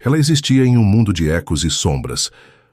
Ela existia em um mundo de ecos e sombras,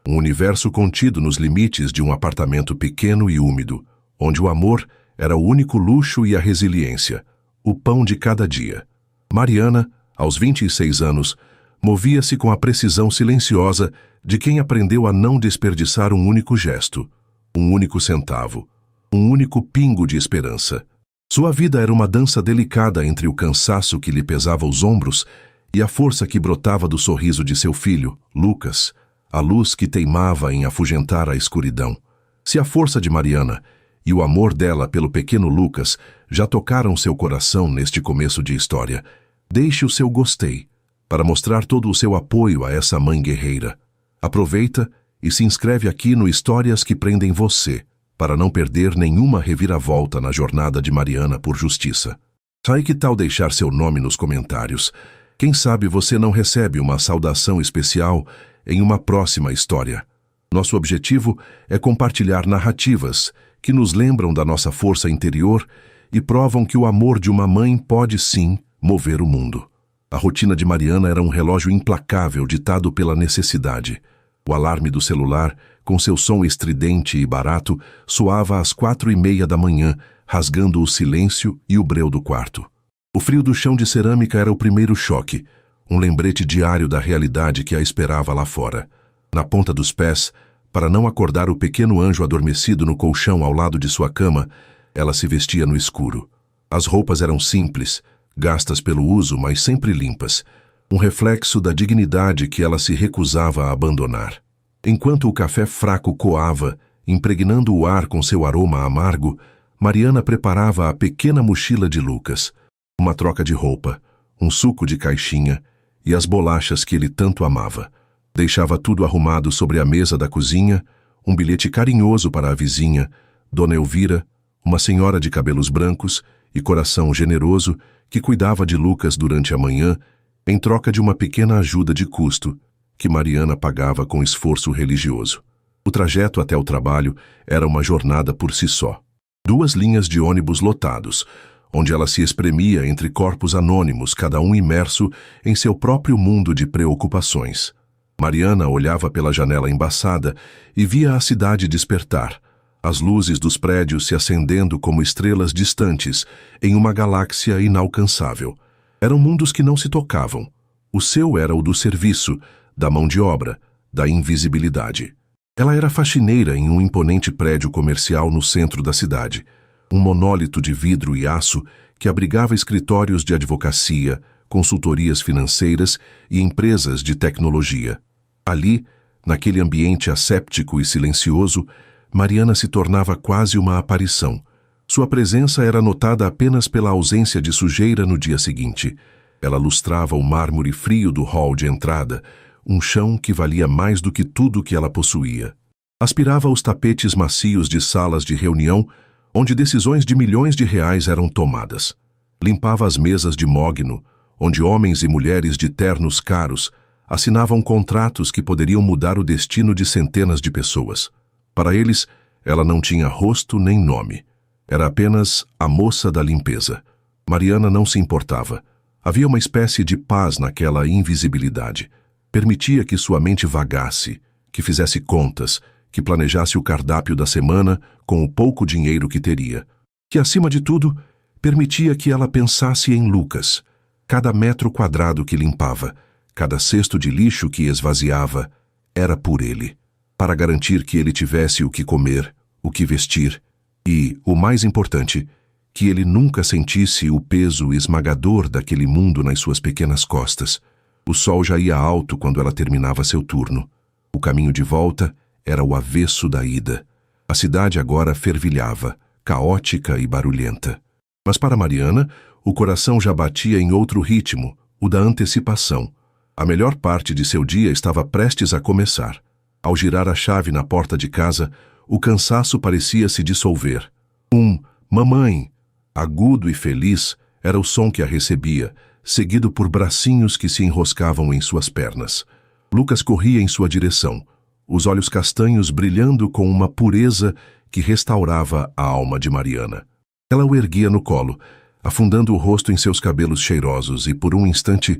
um universo contido nos limites de um apartamento pequeno e úmido, onde o amor era o único luxo e a resiliência, o pão de cada dia. Mariana, aos 26 anos, movia-se com a precisão silenciosa de quem aprendeu a não desperdiçar um único gesto, um único centavo, um único pingo de esperança. Sua vida era uma dança delicada entre o cansaço que lhe pesava os ombros e a força que brotava do sorriso de seu filho, Lucas, a luz que teimava em afugentar a escuridão. Se a força de Mariana e o amor dela pelo pequeno Lucas já tocaram seu coração neste começo de história, deixe o seu gostei para mostrar todo o seu apoio a essa mãe guerreira. Aproveita e se inscreve aqui no Histórias que Prendem Você, para não perder nenhuma reviravolta na jornada de Mariana por justiça. Sai, que tal deixar seu nome nos comentários? Quem sabe você não recebe uma saudação especial em uma próxima história. Nosso objetivo é compartilhar narrativas que nos lembram da nossa força interior e provam que o amor de uma mãe pode sim mover o mundo. A rotina de Mariana era um relógio implacável ditado pela necessidade. O alarme do celular, com seu som estridente e barato, soava às 4:30 da manhã, rasgando o silêncio e o breu do quarto. O frio do chão de cerâmica era o primeiro choque, um lembrete diário da realidade que a esperava lá fora. Na ponta dos pés, para não acordar o pequeno anjo adormecido no colchão ao lado de sua cama, ela se vestia no escuro. As roupas eram simples, gastas pelo uso, mas sempre limpas, um reflexo da dignidade que ela se recusava a abandonar. Enquanto o café fraco coava, impregnando o ar com seu aroma amargo, Mariana preparava a pequena mochila de Lucas, uma troca de roupa, um suco de caixinha e as bolachas que ele tanto amava. Deixava tudo arrumado sobre a mesa da cozinha, um bilhete carinhoso para a vizinha, Dona Elvira, uma senhora de cabelos brancos e coração generoso que cuidava de Lucas durante a manhã, em troca de uma pequena ajuda de custo que Mariana pagava com esforço religioso. O trajeto até o trabalho era uma jornada por si só. 2 linhas de ônibus lotados, onde ela se espremia entre corpos anônimos, cada um imerso em seu próprio mundo de preocupações. Mariana olhava pela janela embaçada e via a cidade despertar, as luzes dos prédios se acendendo como estrelas distantes em uma galáxia inalcançável. Eram mundos que não se tocavam. O seu era o do serviço, da mão de obra, da invisibilidade. Ela era faxineira em um imponente prédio comercial no centro da cidade, um monólito de vidro e aço que abrigava escritórios de advocacia, consultorias financeiras e empresas de tecnologia. Ali, naquele ambiente asséptico e silencioso, Mariana se tornava quase uma aparição. Sua presença era notada apenas pela ausência de sujeira no dia seguinte. Ela lustrava o mármore frio do hall de entrada, um chão que valia mais do que tudo que ela possuía. Aspirava os tapetes macios de salas de reunião, onde decisões de milhões de reais eram tomadas. Limpava as mesas de mogno, onde homens e mulheres de ternos caros assinavam contratos que poderiam mudar o destino de centenas de pessoas. Para eles, ela não tinha rosto nem nome. Era apenas a moça da limpeza. Mariana não se importava. Havia uma espécie de paz naquela invisibilidade. Permitia que sua mente vagasse, que fizesse contas, que planejasse o cardápio da semana com o pouco dinheiro que teria. Que, acima de tudo, permitia que ela pensasse em Lucas. Cada metro quadrado que limpava, cada cesto de lixo que esvaziava, era por ele. Para garantir que ele tivesse o que comer, o que vestir e, o mais importante, que ele nunca sentisse o peso esmagador daquele mundo nas suas pequenas costas. O sol já ia alto quando ela terminava seu turno. O caminho de volta era o avesso da ida. A cidade agora fervilhava, caótica e barulhenta. Mas para Mariana, o coração já batia em outro ritmo, o da antecipação. A melhor parte de seu dia estava prestes a começar. Ao girar a chave na porta de casa, o cansaço parecia se dissolver. Mamãe, agudo e feliz, era o som que a recebia, seguido por bracinhos que se enroscavam em suas pernas. Lucas corria em sua direção, os olhos castanhos brilhando com uma pureza que restaurava a alma de Mariana. Ela o erguia no colo, afundando o rosto em seus cabelos cheirosos e, por um instante,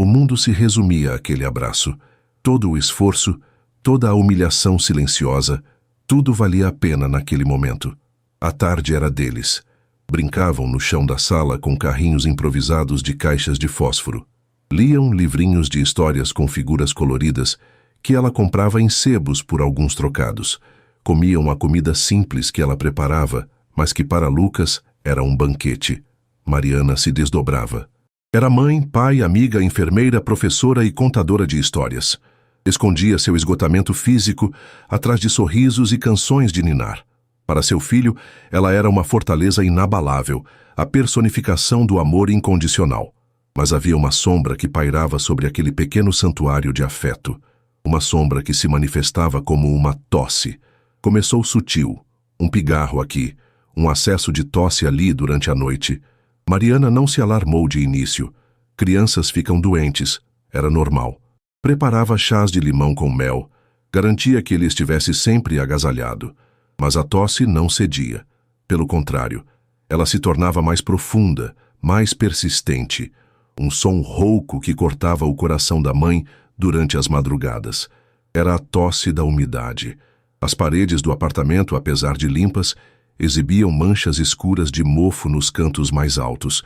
O mundo se resumia àquele abraço. Todo o esforço, toda a humilhação silenciosa, tudo valia a pena naquele momento. A tarde era deles. Brincavam no chão da sala com carrinhos improvisados de caixas de fósforo. Liam livrinhos de histórias com figuras coloridas que ela comprava em sebos por alguns trocados. Comiam a comida simples que ela preparava, mas que para Lucas era um banquete. Mariana se desdobrava. Era mãe, pai, amiga, enfermeira, professora e contadora de histórias. Escondia seu esgotamento físico atrás de sorrisos e canções de ninar. Para seu filho, ela era uma fortaleza inabalável, a personificação do amor incondicional. Mas havia uma sombra que pairava sobre aquele pequeno santuário de afeto. Uma sombra que se manifestava como uma tosse. Começou sutil, um pigarro aqui, um acesso de tosse ali durante a noite. Mariana não se alarmou de início. Crianças ficam doentes, era normal. Preparava chás de limão com mel, garantia que ele estivesse sempre agasalhado. Mas a tosse não cedia. Pelo contrário, ela se tornava mais profunda, mais persistente. Um som rouco que cortava o coração da mãe durante as madrugadas. Era a tosse da umidade. As paredes do apartamento, apesar de limpas, exibiam manchas escuras de mofo nos cantos mais altos,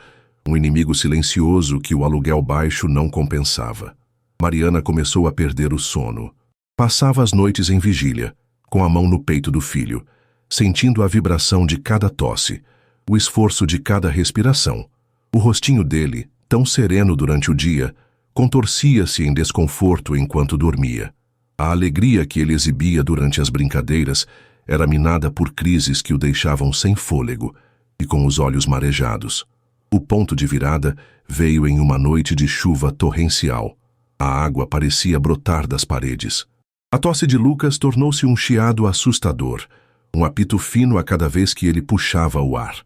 um inimigo silencioso que o aluguel baixo não compensava. Mariana começou a perder o sono. Passava as noites em vigília, com a mão no peito do filho, sentindo a vibração de cada tosse, o esforço de cada respiração. O rostinho dele, tão sereno durante o dia, contorcia-se em desconforto enquanto dormia. A alegria que ele exibia durante as brincadeiras era minada por crises que o deixavam sem fôlego e com os olhos marejados. O ponto de virada veio em uma noite de chuva torrencial. A água parecia brotar das paredes. A tosse de Lucas tornou-se um chiado assustador, um apito fino a cada vez que ele puxava o ar.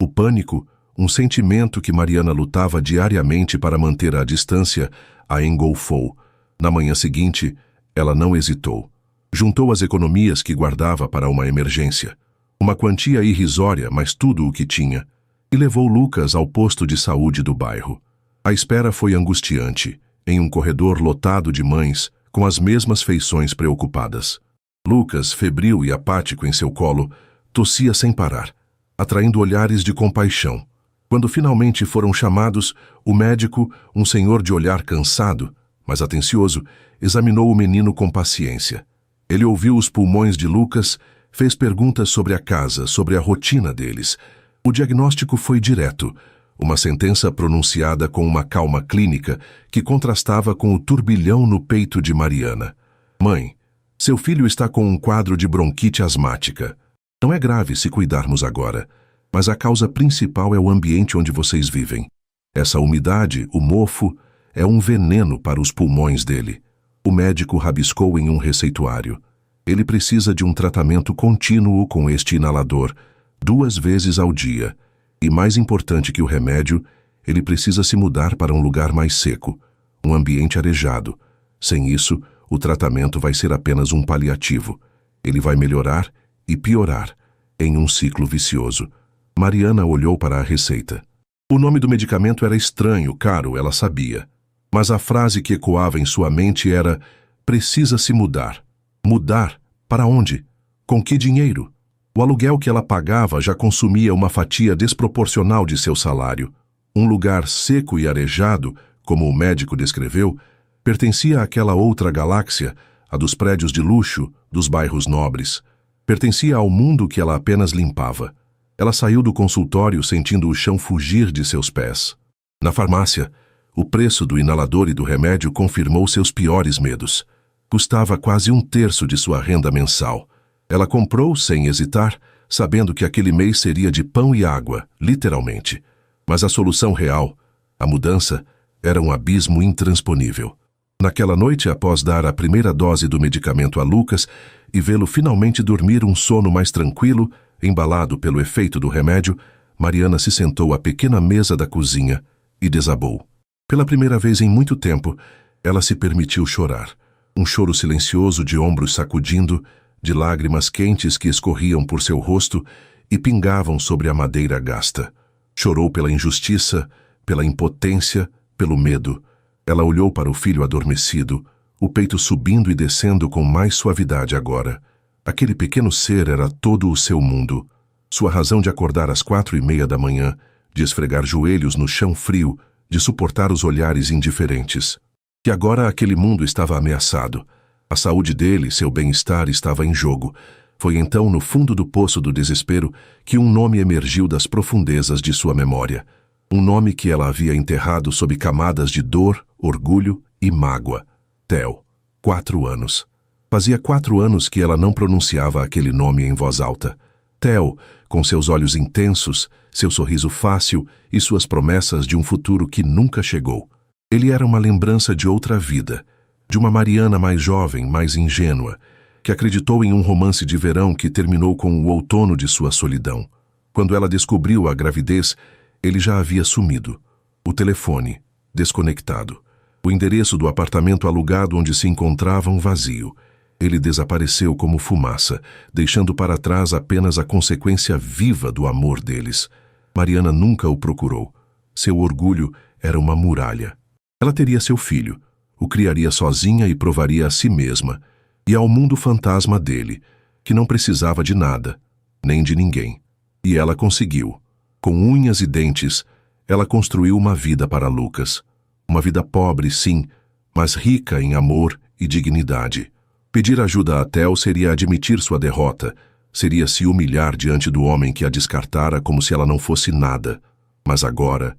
O pânico, um sentimento que Mariana lutava diariamente para manter à distância, a engolfou. Na manhã seguinte, ela não hesitou. Juntou as economias que guardava para uma emergência. Uma quantia irrisória, mas tudo o que tinha. E levou Lucas ao posto de saúde do bairro. A espera foi angustiante, em um corredor lotado de mães, com as mesmas feições preocupadas. Lucas, febril e apático em seu colo, tossia sem parar, atraindo olhares de compaixão. Quando finalmente foram chamados, o médico, um senhor de olhar cansado, mas atencioso, examinou o menino com paciência. Ele ouviu os pulmões de Lucas, fez perguntas sobre a casa, sobre a rotina deles. O diagnóstico foi direto, uma sentença pronunciada com uma calma clínica que contrastava com o turbilhão no peito de Mariana. Mãe, seu filho está com um quadro de bronquite asmática. Não é grave se cuidarmos agora, mas a causa principal é o ambiente onde vocês vivem. Essa umidade, o mofo, é um veneno para os pulmões dele. O médico rabiscou em um receituário. Ele precisa de um tratamento contínuo com este inalador, 2 vezes ao dia. E mais importante que o remédio, ele precisa se mudar para um lugar mais seco, um ambiente arejado. Sem isso, o tratamento vai ser apenas um paliativo. Ele vai melhorar e piorar, em um ciclo vicioso. Mariana olhou para a receita. O nome do medicamento era estranho, caro, ela sabia. Mas a frase que ecoava em sua mente era: precisa se mudar. Mudar? Para onde? Com que dinheiro? O aluguel que ela pagava já consumia uma fatia desproporcional de seu salário. Um lugar seco e arejado, como o médico descreveu, pertencia àquela outra galáxia, a dos prédios de luxo, dos bairros nobres. Pertencia ao mundo que ela apenas limpava. Ela saiu do consultório sentindo o chão fugir de seus pés. Na farmácia, o preço do inalador e do remédio confirmou seus piores medos. Custava quase 1/3 de sua renda mensal. Ela comprou sem hesitar, sabendo que aquele mês seria de pão e água, literalmente. Mas a solução real, a mudança, era um abismo intransponível. Naquela noite, após dar a primeira dose do medicamento a Lucas e vê-lo finalmente dormir um sono mais tranquilo, embalado pelo efeito do remédio, Mariana se sentou à pequena mesa da cozinha e desabou. Pela primeira vez em muito tempo, ela se permitiu chorar. Um choro silencioso de ombros sacudindo, de lágrimas quentes que escorriam por seu rosto e pingavam sobre a madeira gasta. Chorou pela injustiça, pela impotência, pelo medo. Ela olhou para o filho adormecido, o peito subindo e descendo com mais suavidade agora. Aquele pequeno ser era todo o seu mundo. Sua razão de acordar às 4:30 da manhã, de esfregar joelhos no chão frio, de suportar os olhares indiferentes. Que agora aquele mundo estava ameaçado. A saúde dele, seu bem-estar estava em jogo. Foi então, no fundo do poço do desespero, que um nome emergiu das profundezas de sua memória. Um nome que ela havia enterrado sob camadas de dor, orgulho e mágoa. Theo. 4 anos. Fazia 4 anos que ela não pronunciava aquele nome em voz alta. Theo, com seus olhos intensos, seu sorriso fácil e suas promessas de um futuro que nunca chegou. Ele era uma lembrança de outra vida, de uma Mariana mais jovem, mais ingênua, que acreditou em um romance de verão que terminou com o outono de sua solidão. Quando ela descobriu a gravidez, ele já havia sumido. O telefone, desconectado. O endereço do apartamento alugado onde se encontravam vazio. Ele desapareceu como fumaça, deixando para trás apenas a consequência viva do amor deles. Mariana nunca o procurou. Seu orgulho era uma muralha. Ela teria seu filho, o criaria sozinha e provaria a si mesma, e ao mundo fantasma dele, que não precisava de nada, nem de ninguém. E ela conseguiu. Com unhas e dentes, ela construiu uma vida para Lucas. Uma vida pobre, sim, mas rica em amor e dignidade. Pedir ajuda a Theo seria admitir sua derrota, seria se humilhar diante do homem que a descartara como se ela não fosse nada. Mas agora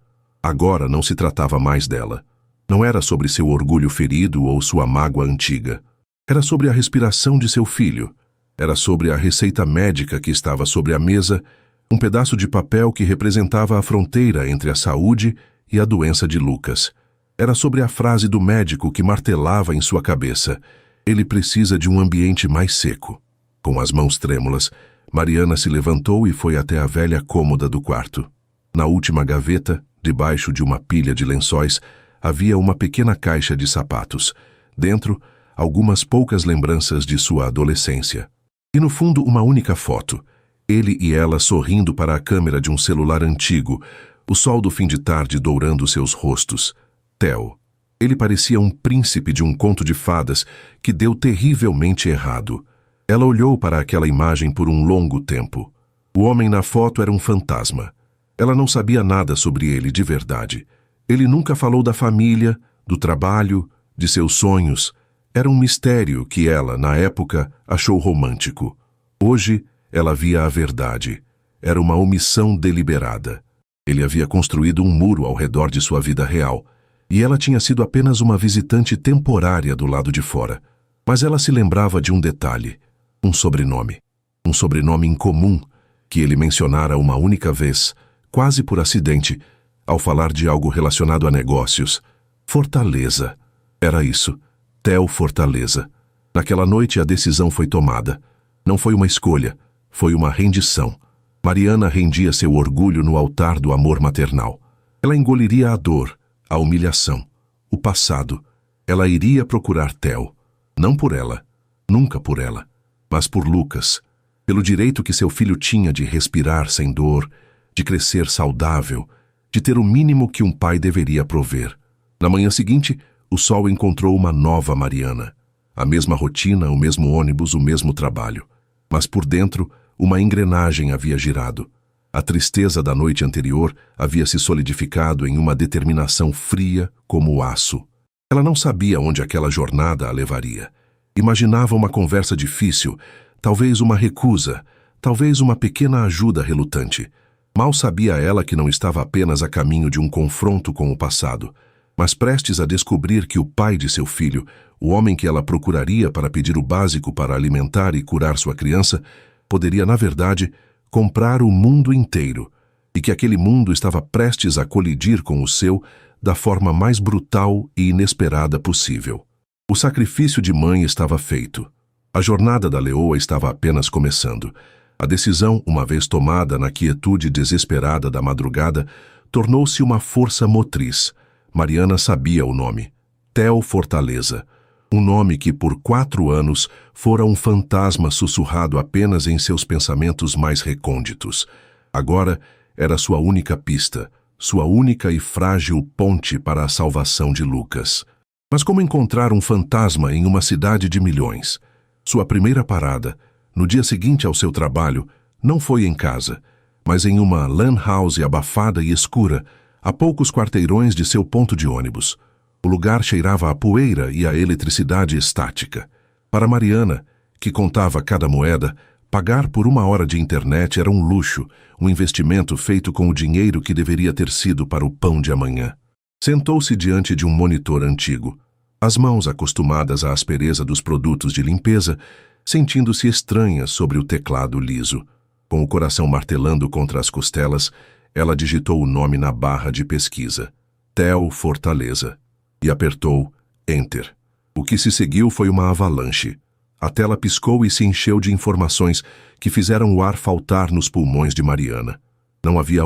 não se tratava mais dela. Não era sobre seu orgulho ferido ou sua mágoa antiga. Era sobre a respiração de seu filho. Era sobre a receita médica que estava sobre a mesa, um pedaço de papel que representava a fronteira entre a saúde e a doença de Lucas. Era sobre a frase do médico que martelava em sua cabeça: ele precisa de um ambiente mais seco. Com as mãos trêmulas, Mariana se levantou e foi até a velha cômoda do quarto. Na última gaveta, debaixo de uma pilha de lençóis, havia uma pequena caixa de sapatos. Dentro, algumas poucas lembranças de sua adolescência. E no fundo, uma única foto. Ele e ela sorrindo para a câmera de um celular antigo, o sol do fim de tarde dourando seus rostos. Theo. Ele parecia um príncipe de um conto de fadas que deu terrivelmente errado. Ela olhou para aquela imagem por um longo tempo. O homem na foto era um fantasma. Ela não sabia nada sobre ele de verdade. Ele nunca falou da família, do trabalho, de seus sonhos. Era um mistério que ela, na época, achou romântico. Hoje, ela via a verdade. Era uma omissão deliberada. Ele havia construído um muro ao redor de sua vida real. E ela tinha sido apenas uma visitante temporária do lado de fora. Mas ela se lembrava de um detalhe, um sobrenome. Um sobrenome incomum, que ele mencionara uma única vez, quase por acidente, ao falar de algo relacionado a negócios. Fortaleza. Era isso. Theo Fortaleza. Naquela noite a decisão foi tomada. Não foi uma escolha, foi uma rendição. Mariana rendia seu orgulho no altar do amor maternal. Ela engoliria a dor, a humilhação, o passado. Ela iria procurar Theo. Não por ela, nunca por ela, mas por Lucas. Pelo direito que seu filho tinha de respirar sem dor, de crescer saudável, de ter o mínimo que um pai deveria prover. Na manhã seguinte, o sol encontrou uma nova Mariana. A mesma rotina, o mesmo ônibus, o mesmo trabalho. Mas por dentro, uma engrenagem havia girado. A tristeza da noite anterior havia se solidificado em uma determinação fria como o aço. Ela não sabia onde aquela jornada a levaria. Imaginava uma conversa difícil, talvez uma recusa, talvez uma pequena ajuda relutante. Mal sabia ela que não estava apenas a caminho de um confronto com o passado, mas prestes a descobrir que o pai de seu filho, o homem que ela procuraria para pedir o básico para alimentar e curar sua criança, poderia, na verdade, comprar o mundo inteiro, e que aquele mundo estava prestes a colidir com o seu da forma mais brutal e inesperada possível. O sacrifício de mãe estava feito. A jornada da leoa estava apenas começando. A decisão, uma vez tomada na quietude desesperada da madrugada, tornou-se uma força motriz. Mariana sabia o nome. Theo Fortaleza. Um nome que por 4 anos fora um fantasma sussurrado apenas em seus pensamentos mais recônditos. Agora era sua única pista, sua única e frágil ponte para a salvação de Lucas. Mas como encontrar um fantasma em uma cidade de milhões? Sua primeira parada, no dia seguinte ao seu trabalho, não foi em casa, mas em uma lan house abafada e escura, a poucos quarteirões de seu ponto de ônibus. O lugar cheirava a poeira e a eletricidade estática. Para Mariana, que contava cada moeda, pagar por 1 hora de internet era um luxo, um investimento feito com o dinheiro que deveria ter sido para o pão de amanhã. Sentou-se diante de um monitor antigo, as mãos acostumadas à aspereza dos produtos de limpeza, sentindo-se estranha sobre o teclado liso. Com o coração martelando contra as costelas, ela digitou o nome na barra de pesquisa, Theo Fortaleza, e apertou Enter. O que se seguiu foi uma avalanche. A tela piscou e se encheu de informações que fizeram o ar faltar nos pulmões de Mariana. Não havia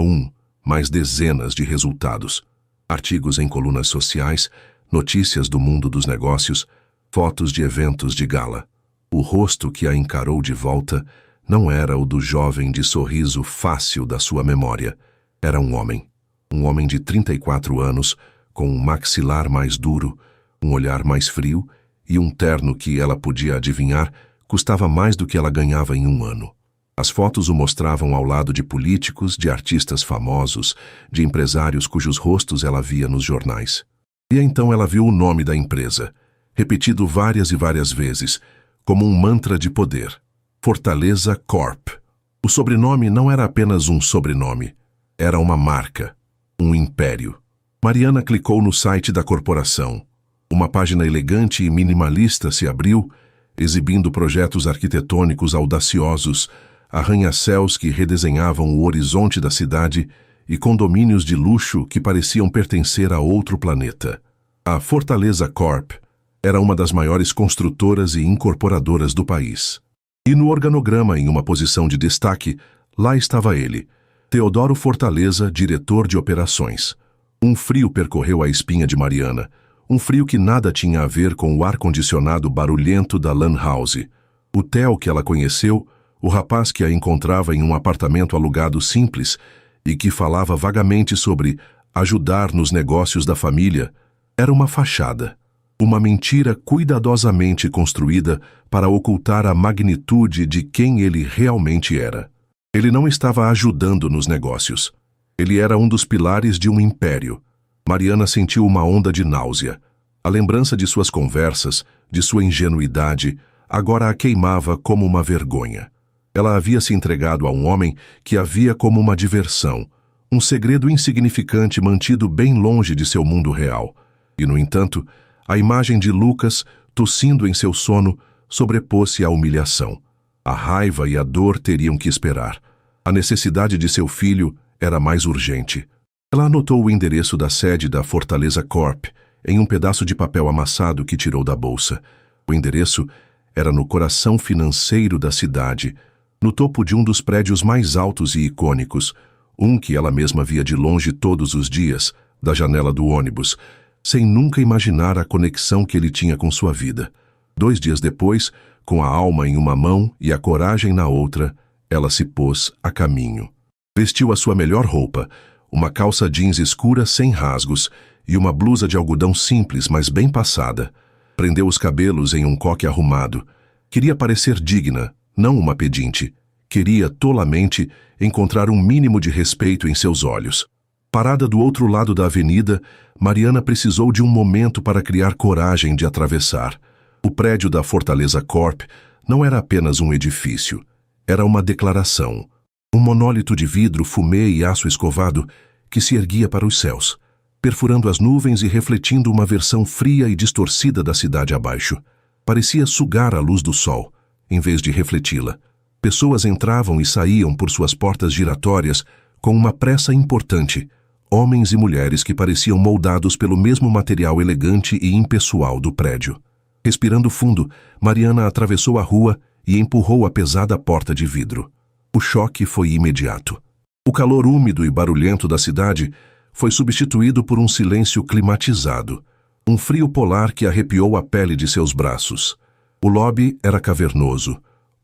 mas dezenas de resultados. Artigos em colunas sociais, notícias do mundo dos negócios, fotos de eventos de gala. O rosto que a encarou de volta não era o do jovem de sorriso fácil da sua memória. Era um homem de 34 anos, com um maxilar mais duro, um olhar mais frio e um terno que ela podia adivinhar custava mais do que ela ganhava em 1 ano. As fotos o mostravam ao lado de políticos, de artistas famosos, de empresários cujos rostos ela via nos jornais. E então ela viu o nome da empresa, repetido várias e várias vezes, como um mantra de poder. Fortaleza Corp. O sobrenome não era apenas um sobrenome, era uma marca, um império. Mariana clicou no site da corporação. Uma página elegante e minimalista se abriu, exibindo projetos arquitetônicos audaciosos, arranha-céus que redesenhavam o horizonte da cidade e condomínios de luxo que pareciam pertencer a outro planeta. A Fortaleza Corp era uma das maiores construtoras e incorporadoras do país. E no organograma, em uma posição de destaque, lá estava ele, Teodoro Fortaleza, diretor de operações. Um frio percorreu a espinha de Mariana, um frio que nada tinha a ver com o ar-condicionado barulhento da lan house. O Theo que ela conheceu, o rapaz que a encontrava em um apartamento alugado simples e que falava vagamente sobre ajudar nos negócios da família, era uma fachada, uma mentira cuidadosamente construída para ocultar a magnitude de quem ele realmente era. Ele não estava ajudando nos negócios. Ele era um dos pilares de um império. Mariana sentiu uma onda de náusea. A lembrança de suas conversas, de sua ingenuidade, agora a queimava como uma vergonha. Ela havia se entregado a um homem que a via como uma diversão, um segredo insignificante mantido bem longe de seu mundo real. E, no entanto, a imagem de Lucas, tossindo em seu sono, sobrepôs-se à humilhação. A raiva e a dor teriam que esperar. A necessidade de seu filho era mais urgente. Ela anotou o endereço da sede da Fortaleza Corp em um pedaço de papel amassado que tirou da bolsa. O endereço era no coração financeiro da cidade, no topo de um dos prédios mais altos e icônicos, um que ela mesma via de longe todos os dias, da janela do ônibus, sem nunca imaginar a conexão que ele tinha com sua vida. 2 dias depois, com a alma em uma mão e a coragem na outra, ela se pôs a caminho. Vestiu a sua melhor roupa, uma calça jeans escura sem rasgos e uma blusa de algodão simples, mas bem passada. Prendeu os cabelos em um coque arrumado. Queria parecer digna, não uma pedinte. Queria, tolamente, encontrar um mínimo de respeito em seus olhos. Parada do outro lado da avenida, Mariana precisou de um momento para criar coragem de atravessar. O prédio da Fortaleza Corp não era apenas um edifício. Era uma declaração. Um monólito de vidro, fumê e aço escovado que se erguia para os céus, perfurando as nuvens e refletindo uma versão fria e distorcida da cidade abaixo. Parecia sugar a luz do sol, em vez de refleti-la. Pessoas entravam e saíam por suas portas giratórias com uma pressa importante, homens e mulheres que pareciam moldados pelo mesmo material elegante e impessoal do prédio. Respirando fundo, Mariana atravessou a rua e empurrou a pesada porta de vidro. O choque foi imediato. O calor úmido e barulhento da cidade foi substituído por um silêncio climatizado, um frio polar que arrepiou a pele de seus braços. O lobby era cavernoso,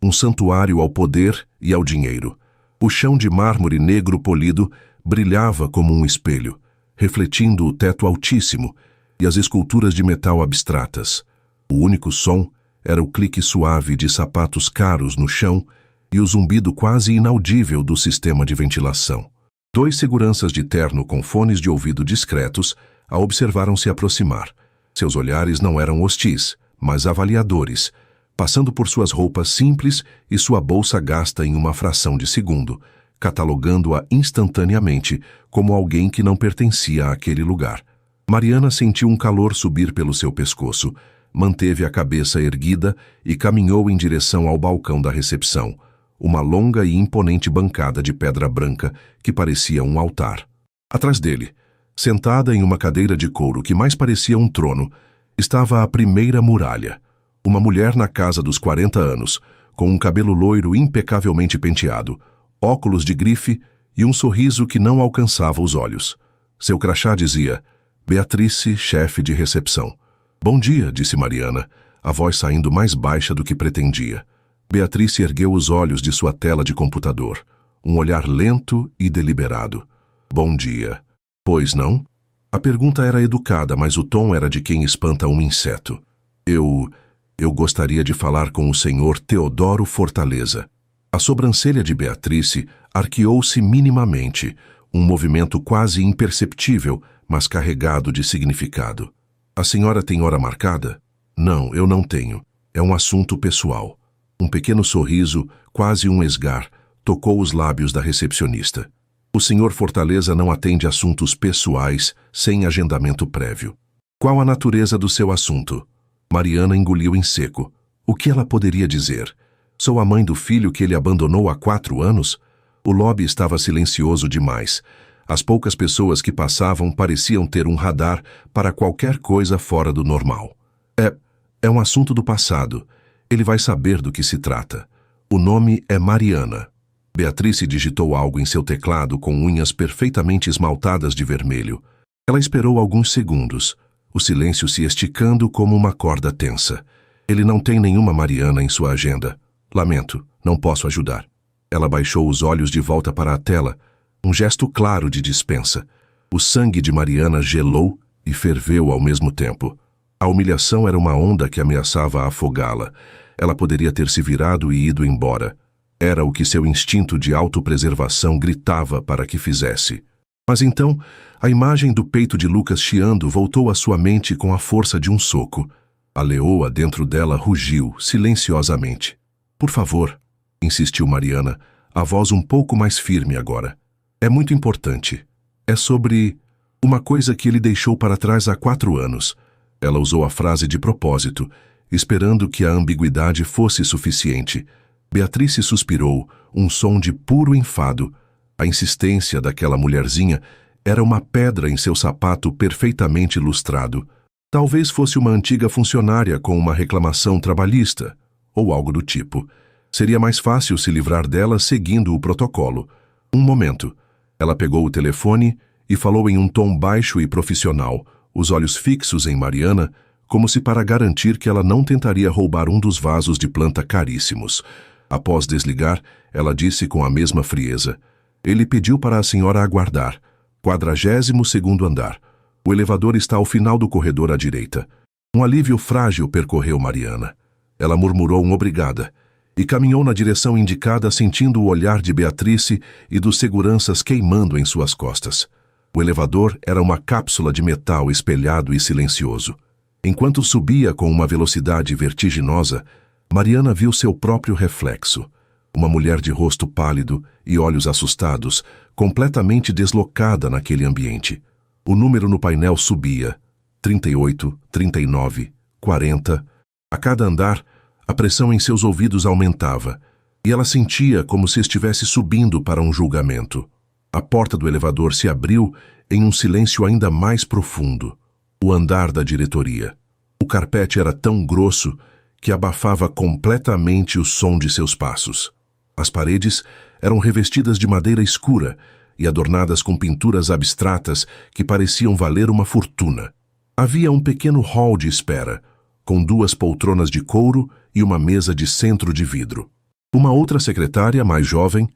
um santuário ao poder e ao dinheiro. O chão de mármore negro polido brilhava como um espelho, refletindo o teto altíssimo e as esculturas de metal abstratas. O único som era o clique suave de sapatos caros no chão e o zumbido quase inaudível do sistema de ventilação. 2 seguranças de terno com fones de ouvido discretos a observaram se aproximar. Seus olhares não eram hostis, mas avaliadores, passando por suas roupas simples e sua bolsa gasta em uma fração de segundo, catalogando-a instantaneamente como alguém que não pertencia àquele lugar. Mariana sentiu um calor subir pelo seu pescoço, manteve a cabeça erguida e caminhou em direção ao balcão da recepção, uma longa e imponente bancada de pedra branca que parecia um altar. Atrás dele, sentada em uma cadeira de couro que mais parecia um trono, estava a primeira muralha, uma mulher na casa dos 40 anos, com um cabelo loiro impecavelmente penteado, óculos de grife e um sorriso que não alcançava os olhos. Seu crachá dizia: Beatrice, chefe de recepção. Bom dia, disse Mariana, a voz saindo mais baixa do que pretendia. Beatrice ergueu os olhos de sua tela de computador, um olhar lento e deliberado. Bom dia. Pois não? A pergunta era educada, mas o tom era de quem espanta um inseto. Eu gostaria de falar com o senhor Teodoro Fortaleza. A sobrancelha de Beatrice arqueou-se minimamente, um movimento quase imperceptível, mas carregado de significado. A senhora tem hora marcada? Não, eu não tenho. É um assunto pessoal. Um pequeno sorriso, quase um esgar, tocou os lábios da recepcionista. O senhor Fortaleza não atende assuntos pessoais sem agendamento prévio. Qual a natureza do seu assunto? Mariana engoliu em seco. O que ela poderia dizer? Sou a mãe do filho que ele abandonou há 4 anos? O lobby estava silencioso demais. As poucas pessoas que passavam pareciam ter um radar para qualquer coisa fora do normal. É um assunto do passado. Ele vai saber do que se trata. O nome é Mariana. Beatrice digitou algo em seu teclado com unhas perfeitamente esmaltadas de vermelho. Ela esperou alguns segundos, o silêncio se esticando como uma corda tensa. Ele não tem nenhuma Mariana em sua agenda. Lamento, não posso ajudar. Ela baixou os olhos de volta para a tela, um gesto claro de dispensa. O sangue de Mariana gelou e ferveu ao mesmo tempo. A humilhação era uma onda que ameaçava afogá-la. Ela poderia ter se virado e ido embora. Era o que seu instinto de autopreservação gritava para que fizesse. Mas então, a imagem do peito de Lucas chiando voltou à sua mente com a força de um soco. A leoa dentro dela rugiu, silenciosamente. Por favor, insistiu Mariana, a voz um pouco mais firme agora. É muito importante. É sobre uma coisa que ele deixou para trás há 4 anos. Ela usou a frase de propósito, esperando que a ambiguidade fosse suficiente. Beatrice suspirou, um som de puro enfado. A insistência daquela mulherzinha era uma pedra em seu sapato perfeitamente lustrado. Talvez fosse uma antiga funcionária com uma reclamação trabalhista, ou algo do tipo. Seria mais fácil se livrar dela seguindo o protocolo. Um momento. Ela pegou o telefone e falou em um tom baixo e profissional, os olhos fixos em Mariana, como se para garantir que ela não tentaria roubar um dos vasos de planta caríssimos. Após desligar, ela disse com a mesma frieza: Ele pediu para a senhora aguardar. 42º andar. O elevador está ao final do corredor à direita. Um alívio frágil percorreu Mariana. Ela murmurou um obrigada e caminhou na direção indicada, sentindo o olhar de Beatrice e dos seguranças queimando em suas costas. O elevador era uma cápsula de metal espelhado e silencioso. Enquanto subia com uma velocidade vertiginosa, Mariana viu seu próprio reflexo. Uma mulher de rosto pálido e olhos assustados, completamente deslocada naquele ambiente. O número no painel subia. 38, 39, 40. A cada andar, a pressão em seus ouvidos aumentava, e ela sentia como se estivesse subindo para um julgamento. A porta do elevador se abriu em um silêncio ainda mais profundo. O andar da diretoria. O carpete era tão grosso que abafava completamente o som de seus passos. As paredes eram revestidas de madeira escura e adornadas com pinturas abstratas que pareciam valer uma fortuna. Havia um pequeno hall de espera, com 2 poltronas de couro e uma mesa de centro de vidro. Uma outra secretária, mais jovem,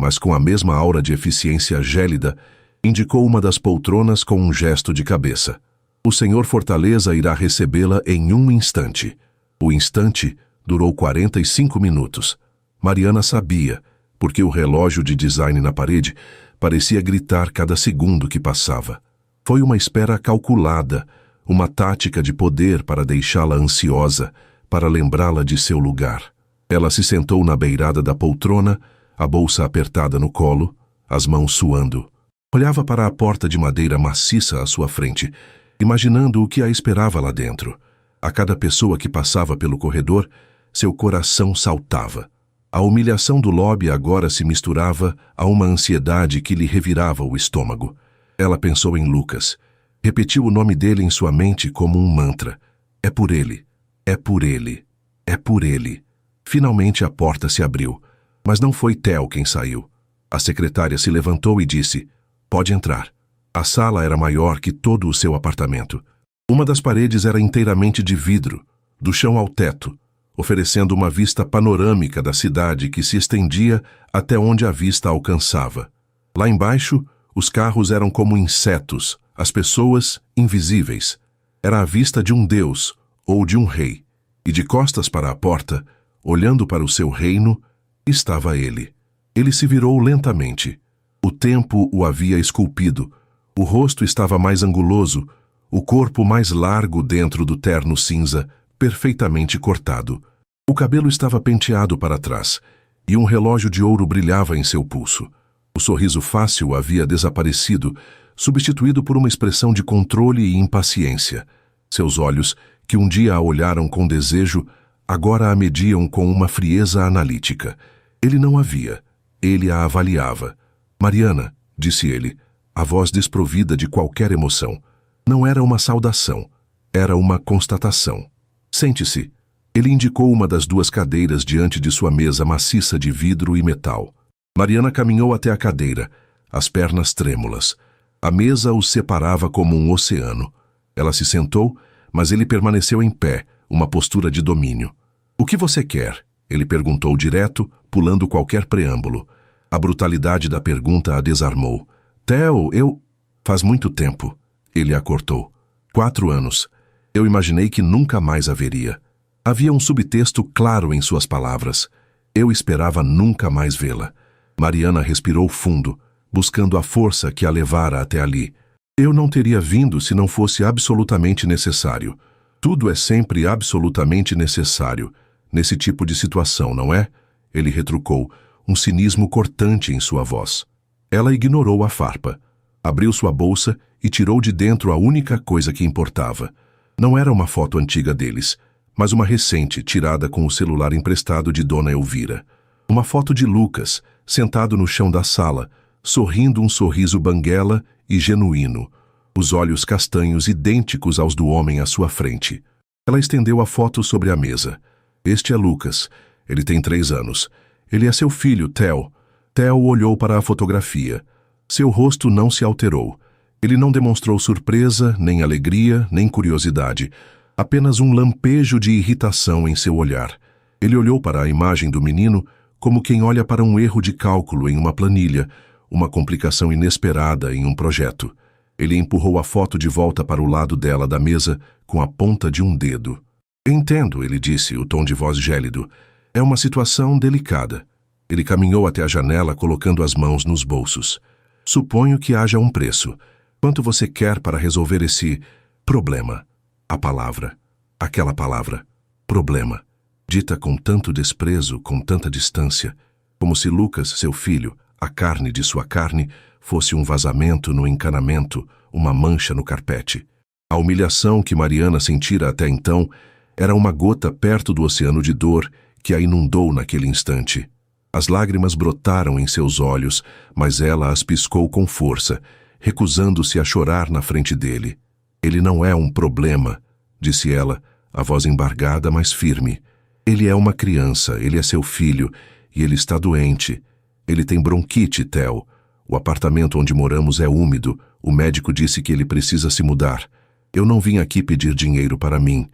mas com a mesma aura de eficiência gélida, Indicou uma das poltronas com um gesto de cabeça. O senhor Fortaleza irá recebê-la em um instante. O instante durou 45 minutos. Mariana sabia, porque o relógio de design na parede parecia gritar cada segundo que passava. Foi uma espera calculada, uma tática de poder para deixá-la ansiosa, para lembrá-la de seu lugar. Ela se sentou na beirada da poltrona, a bolsa apertada no colo, as mãos suando. Olhava para a porta de madeira maciça à sua frente, imaginando o que a esperava lá dentro. A cada pessoa que passava pelo corredor, seu coração saltava. A humilhação do lobby agora se misturava a uma ansiedade que lhe revirava o estômago. Ela pensou em Lucas. Repetiu o nome dele em sua mente como um mantra. É por ele. É por ele. É por ele. Finalmente a porta se abriu, mas não foi Theo quem saiu. A secretária se levantou e disse: "Pode entrar." A sala era maior que todo o seu apartamento. Uma das paredes era inteiramente de vidro, do chão ao teto, oferecendo uma vista panorâmica da cidade que se estendia até onde a vista alcançava. Lá embaixo, os carros eram como insetos, as pessoas invisíveis. Era a vista de um deus ou de um rei. E de costas para a porta, olhando para o seu reino, estava ele. Ele se virou lentamente. O tempo o havia esculpido. O rosto estava mais anguloso, o corpo mais largo dentro do terno cinza, perfeitamente cortado. O cabelo estava penteado para trás, e um relógio de ouro brilhava em seu pulso. O sorriso fácil havia desaparecido, substituído por uma expressão de controle e impaciência. Seus olhos, que um dia a olharam com desejo, agora a mediam com uma frieza analítica. Ele não a via, ele a avaliava. "Mariana", disse ele, a voz desprovida de qualquer emoção. Não era uma saudação, era uma constatação. "Sente-se." Ele indicou uma das duas cadeiras diante de sua mesa maciça de vidro e metal. Mariana caminhou até a cadeira, as pernas trêmulas. A mesa os separava como um oceano. Ela se sentou, mas ele permaneceu em pé, uma postura de domínio. "O que você quer?" ele perguntou direto, pulando qualquer preâmbulo. A brutalidade da pergunta a desarmou. "Theo, eu..." "Faz muito tempo." Ele a cortou. 4 anos. Eu imaginei que nunca mais haveria. Havia um subtexto claro em suas palavras. Eu esperava nunca mais vê-la. Mariana respirou fundo, buscando a força que a levara até ali. "Eu não teria vindo se não fosse absolutamente necessário. Tudo é sempre absolutamente necessário, nesse tipo de situação, não é?" Ele retrucou, um cinismo cortante em sua voz. Ela ignorou a farpa. Abriu sua bolsa e tirou de dentro a única coisa que importava. Não era uma foto antiga deles, mas uma recente, tirada com o celular emprestado de Dona Elvira. Uma foto de Lucas, sentado no chão da sala, sorrindo um sorriso banguela e genuíno, os olhos castanhos idênticos aos do homem à sua frente. Ela estendeu a foto sobre a mesa. "Este é Lucas. Ele tem 3 anos. Ele é seu filho, Theo." Theo olhou para a fotografia. Seu rosto não se alterou. Ele não demonstrou surpresa, nem alegria, nem curiosidade. Apenas um lampejo de irritação em seu olhar. Ele olhou para a imagem do menino como quem olha para um erro de cálculo em uma planilha, uma complicação inesperada em um projeto. Ele empurrou a foto de volta para o lado dela da mesa com a ponta de um dedo. "Entendo", ele disse, o tom de voz gélido. "É uma situação delicada." Ele caminhou até a janela colocando as mãos nos bolsos. "Suponho que haja um preço. Quanto você quer para resolver esse problema?" A palavra, aquela palavra, problema, dita com tanto desprezo, com tanta distância, como se Lucas, seu filho, a carne de sua carne, fosse um vazamento no encanamento, uma mancha no carpete. A humilhação que Mariana sentira até então era uma gota perto do oceano de dor que a inundou naquele instante. As lágrimas brotaram em seus olhos, mas ela as piscou com força, recusando-se a chorar na frente dele. "Ele não é um problema", disse ela, a voz embargada, mas firme. "Ele é uma criança, ele é seu filho, e ele está doente. Ele tem bronquite, Theo. O apartamento onde moramos é úmido, o médico disse que ele precisa se mudar. Eu não vim aqui pedir dinheiro para mim.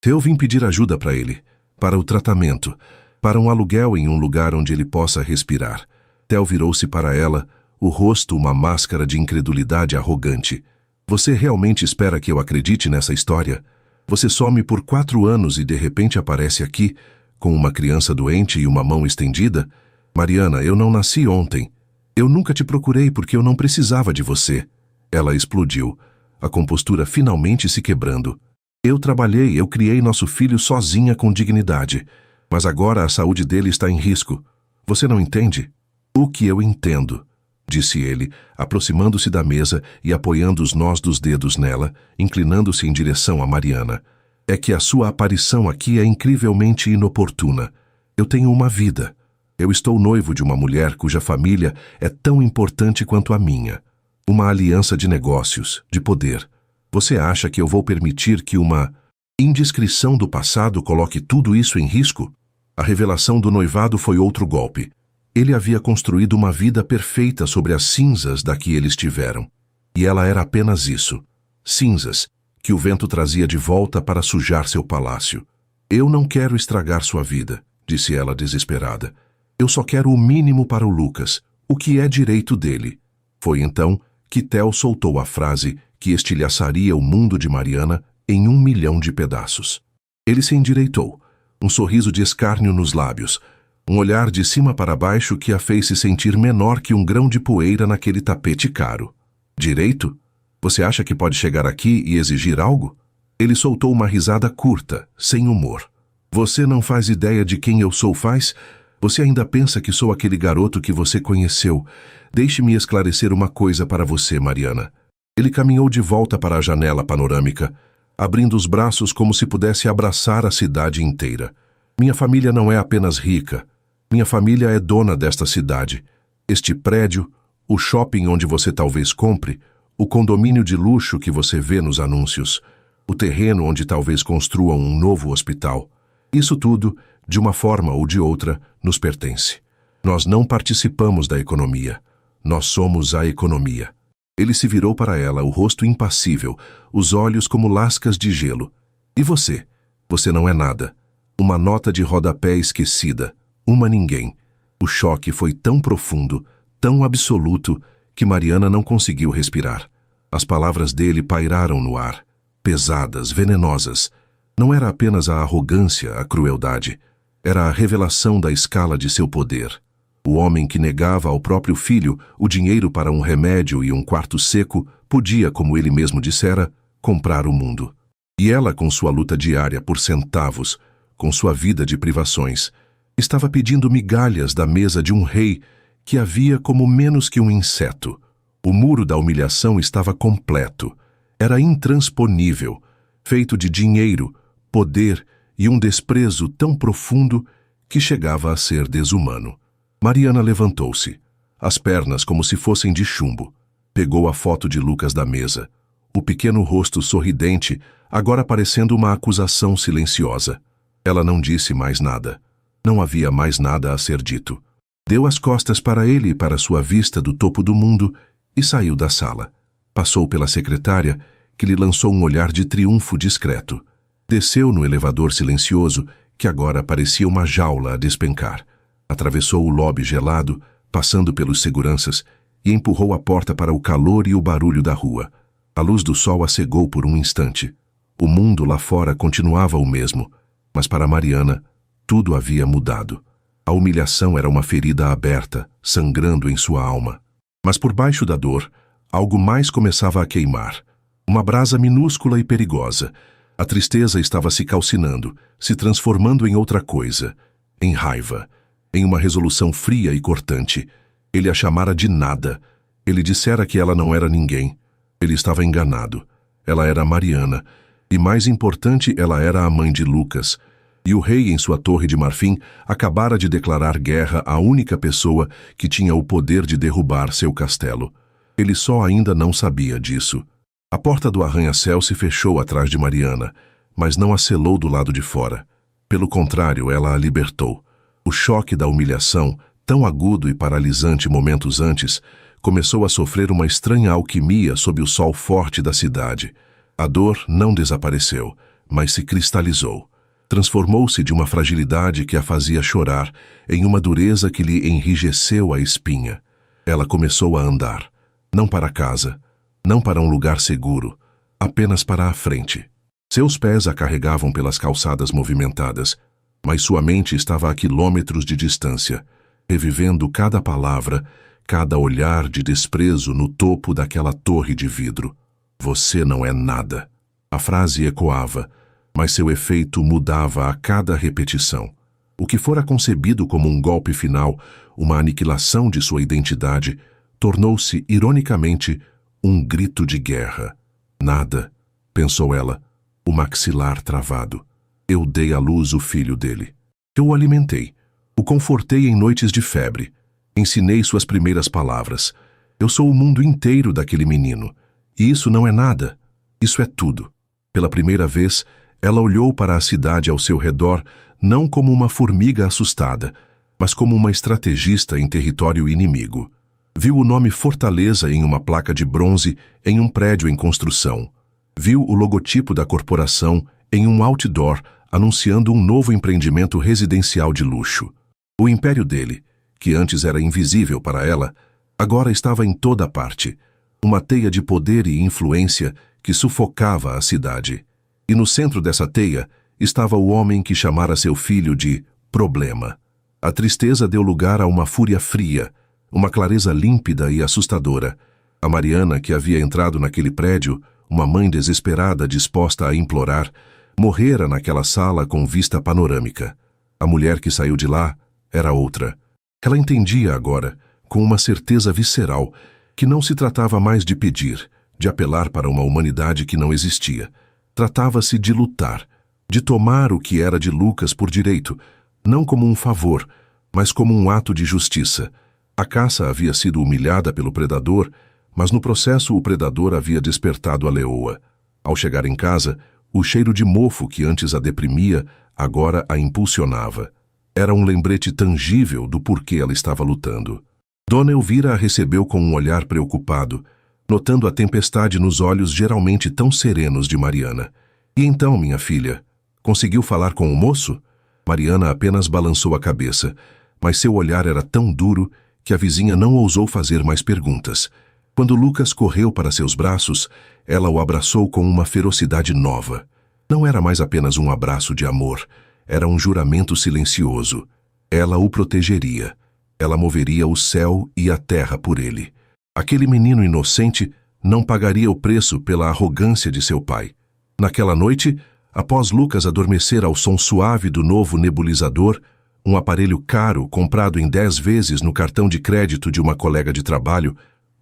Eu vim pedir ajuda para ele, para o tratamento, para um aluguel em um lugar onde ele possa respirar." Theo virou-se para ela, o rosto uma máscara de incredulidade arrogante. Você realmente espera que eu acredite nessa história? Você some por 4 anos e de repente aparece aqui, com uma criança doente e uma mão estendida? Mariana, eu não nasci ontem. Eu nunca te procurei porque eu não precisava de você. Ela explodiu, a compostura finalmente se quebrando. Eu trabalhei, eu criei nosso filho sozinha com dignidade. Mas agora a saúde dele está em risco. Você não entende? O que eu entendo, disse ele, aproximando-se da mesa e apoiando os nós dos dedos nela, inclinando-se em direção a Mariana. É que a sua aparição aqui é incrivelmente inoportuna. Eu tenho uma vida. Eu estou noivo de uma mulher cuja família é tão importante quanto a minha. Uma aliança de negócios, de poder. Você acha que eu vou permitir que uma indiscrição do passado coloque tudo isso em risco? A revelação do noivado foi outro golpe. Ele havia construído uma vida perfeita sobre as cinzas da que eles tiveram. E ela era apenas isso. Cinzas, que o vento trazia de volta para sujar seu palácio. Eu não quero estragar sua vida, disse ela desesperada. Eu só quero o mínimo para o Lucas, o que é direito dele. Foi então que Theo soltou a frase que estilhaçaria o mundo de Mariana em 1 milhão de pedaços. Ele se endireitou, um sorriso de escárnio nos lábios, um olhar de cima para baixo que a fez se sentir menor que um grão de poeira naquele tapete caro. Direito? Você acha que pode chegar aqui e exigir algo? Ele soltou uma risada curta, sem humor. Você não faz ideia de quem eu sou, faz? Você ainda pensa que sou aquele garoto que você conheceu. Deixe-me esclarecer uma coisa para você, Mariana. Ele caminhou de volta para a janela panorâmica, abrindo os braços como se pudesse abraçar a cidade inteira. Minha família não é apenas rica. Minha família é dona desta cidade. Este prédio, o shopping onde você talvez compre, o condomínio de luxo que você vê nos anúncios, o terreno onde talvez construam um novo hospital. Isso tudo, de uma forma ou de outra, nos pertence. Nós não participamos da economia. Nós somos a economia. Ele se virou para ela, o rosto impassível, os olhos como lascas de gelo. E você? Você não é nada. Uma nota de rodapé esquecida. Uma ninguém. O choque foi tão profundo, tão absoluto, que Mariana não conseguiu respirar. As palavras dele pairaram no ar, pesadas, venenosas. Não era apenas a arrogância, a crueldade. Era a revelação da escala de seu poder. O homem que negava ao próprio filho o dinheiro para um remédio e um quarto seco podia, como ele mesmo dissera, comprar o mundo. E ela, com sua luta diária por centavos, com sua vida de privações, estava pedindo migalhas da mesa de um rei que havia como menos que um inseto. O muro da humilhação estava completo. Era intransponível, feito de dinheiro, poder e um desprezo tão profundo que chegava a ser desumano. Mariana levantou-se, as pernas como se fossem de chumbo. Pegou a foto de Lucas da mesa, o pequeno rosto sorridente, agora parecendo uma acusação silenciosa. Ela não disse mais nada. Não havia mais nada a ser dito. Deu as costas para ele e para sua vista do topo do mundo e saiu da sala. Passou pela secretária, que lhe lançou um olhar de triunfo discreto. Desceu no elevador silencioso, que agora parecia uma jaula a despencar. Atravessou o lobby gelado, passando pelos seguranças, e empurrou a porta para o calor e o barulho da rua. A luz do sol a cegou por um instante. O mundo lá fora continuava o mesmo, mas para Mariana, tudo havia mudado. A humilhação era uma ferida aberta, sangrando em sua alma. Mas por baixo da dor, algo mais começava a queimar. Uma brasa minúscula e perigosa. A tristeza estava se calcinando, se transformando em outra coisa, em raiva, em uma resolução fria e cortante. Ele a chamara de nada. Ele dissera que ela não era ninguém. Ele estava enganado. Ela era Mariana, e mais importante, ela era a mãe de Lucas. E o rei, em sua torre de marfim, acabara de declarar guerra à única pessoa que tinha o poder de derrubar seu castelo. Ele só ainda não sabia disso. A porta do arranha-céu se fechou atrás de Mariana, mas não a selou do lado de fora. Pelo contrário, ela a libertou. O choque da humilhação, tão agudo e paralisante momentos antes, começou a sofrer uma estranha alquimia sob o sol forte da cidade. A dor não desapareceu, mas se cristalizou. Transformou-se de uma fragilidade que a fazia chorar em uma dureza que lhe enrijeceu a espinha. Ela começou a andar. Não para casa, não para um lugar seguro, apenas para a frente. Seus pés a carregavam pelas calçadas movimentadas, mas sua mente estava a quilômetros de distância, revivendo cada palavra, cada olhar de desprezo no topo daquela torre de vidro. Você não é nada. A frase ecoava, mas seu efeito mudava a cada repetição. O que fora concebido como um golpe final, uma aniquilação de sua identidade, tornou-se, ironicamente, um grito de guerra. Nada, pensou ela, o maxilar travado. Eu dei à luz o filho dele. Eu o alimentei, o confortei em noites de febre. Ensinei suas primeiras palavras. Eu sou o mundo inteiro daquele menino. E isso não é nada. Isso é tudo. Pela primeira vez, ela olhou para a cidade ao seu redor não como uma formiga assustada, mas como uma estrategista em território inimigo. Viu o nome Fortaleza em uma placa de bronze em um prédio em construção. Viu o logotipo da corporação em um outdoor anunciando um novo empreendimento residencial de luxo. O império dele, que antes era invisível para ela, agora estava em toda parte. Uma teia de poder e influência que sufocava a cidade. E no centro dessa teia estava o homem que chamara seu filho de problema. A tristeza deu lugar a uma fúria fria, uma clareza límpida e assustadora. A Mariana, que havia entrado naquele prédio, uma mãe desesperada disposta a implorar, morrera naquela sala com vista panorâmica. A mulher que saiu de lá era outra. Ela entendia agora, com uma certeza visceral, que não se tratava mais de pedir, de apelar para uma humanidade que não existia. Tratava-se de lutar, de tomar o que era de Lucas por direito, não como um favor, mas como um ato de justiça. A caça havia sido humilhada pelo predador, mas no processo o predador havia despertado a leoa. Ao chegar em casa, o cheiro de mofo que antes a deprimia, agora a impulsionava. Era um lembrete tangível do porquê ela estava lutando. Dona Elvira a recebeu com um olhar preocupado, notando a tempestade nos olhos geralmente tão serenos de Mariana. E então, minha filha, conseguiu falar com o moço? Mariana apenas balançou a cabeça, mas seu olhar era tão duro que a vizinha não ousou fazer mais perguntas. Quando Lucas correu para seus braços, ela o abraçou com uma ferocidade nova. Não era mais apenas um abraço de amor, era um juramento silencioso. Ela o protegeria. Ela moveria o céu e a terra por ele. Aquele menino inocente não pagaria o preço pela arrogância de seu pai. Naquela noite, após Lucas adormecer ao som suave do novo nebulizador, um aparelho caro comprado em 10 vezes no cartão de crédito de uma colega de trabalho,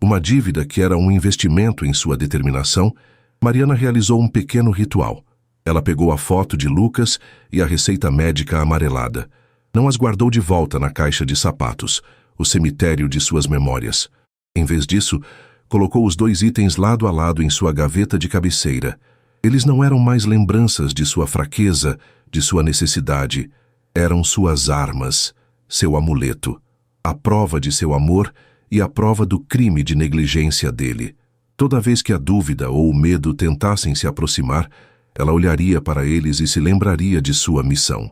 uma dívida que era um investimento em sua determinação, Mariana realizou um pequeno ritual. Ela pegou a foto de Lucas e a receita médica amarelada. Não as guardou de volta na caixa de sapatos, o cemitério de suas memórias. Em vez disso, colocou os 2 itens lado a lado em sua gaveta de cabeceira. Eles não eram mais lembranças de sua fraqueza, de sua necessidade. Eram suas armas, seu amuleto, a prova de seu amor e a prova do crime de negligência dele. Toda vez que a dúvida ou o medo tentassem se aproximar, ela olharia para eles e se lembraria de sua missão.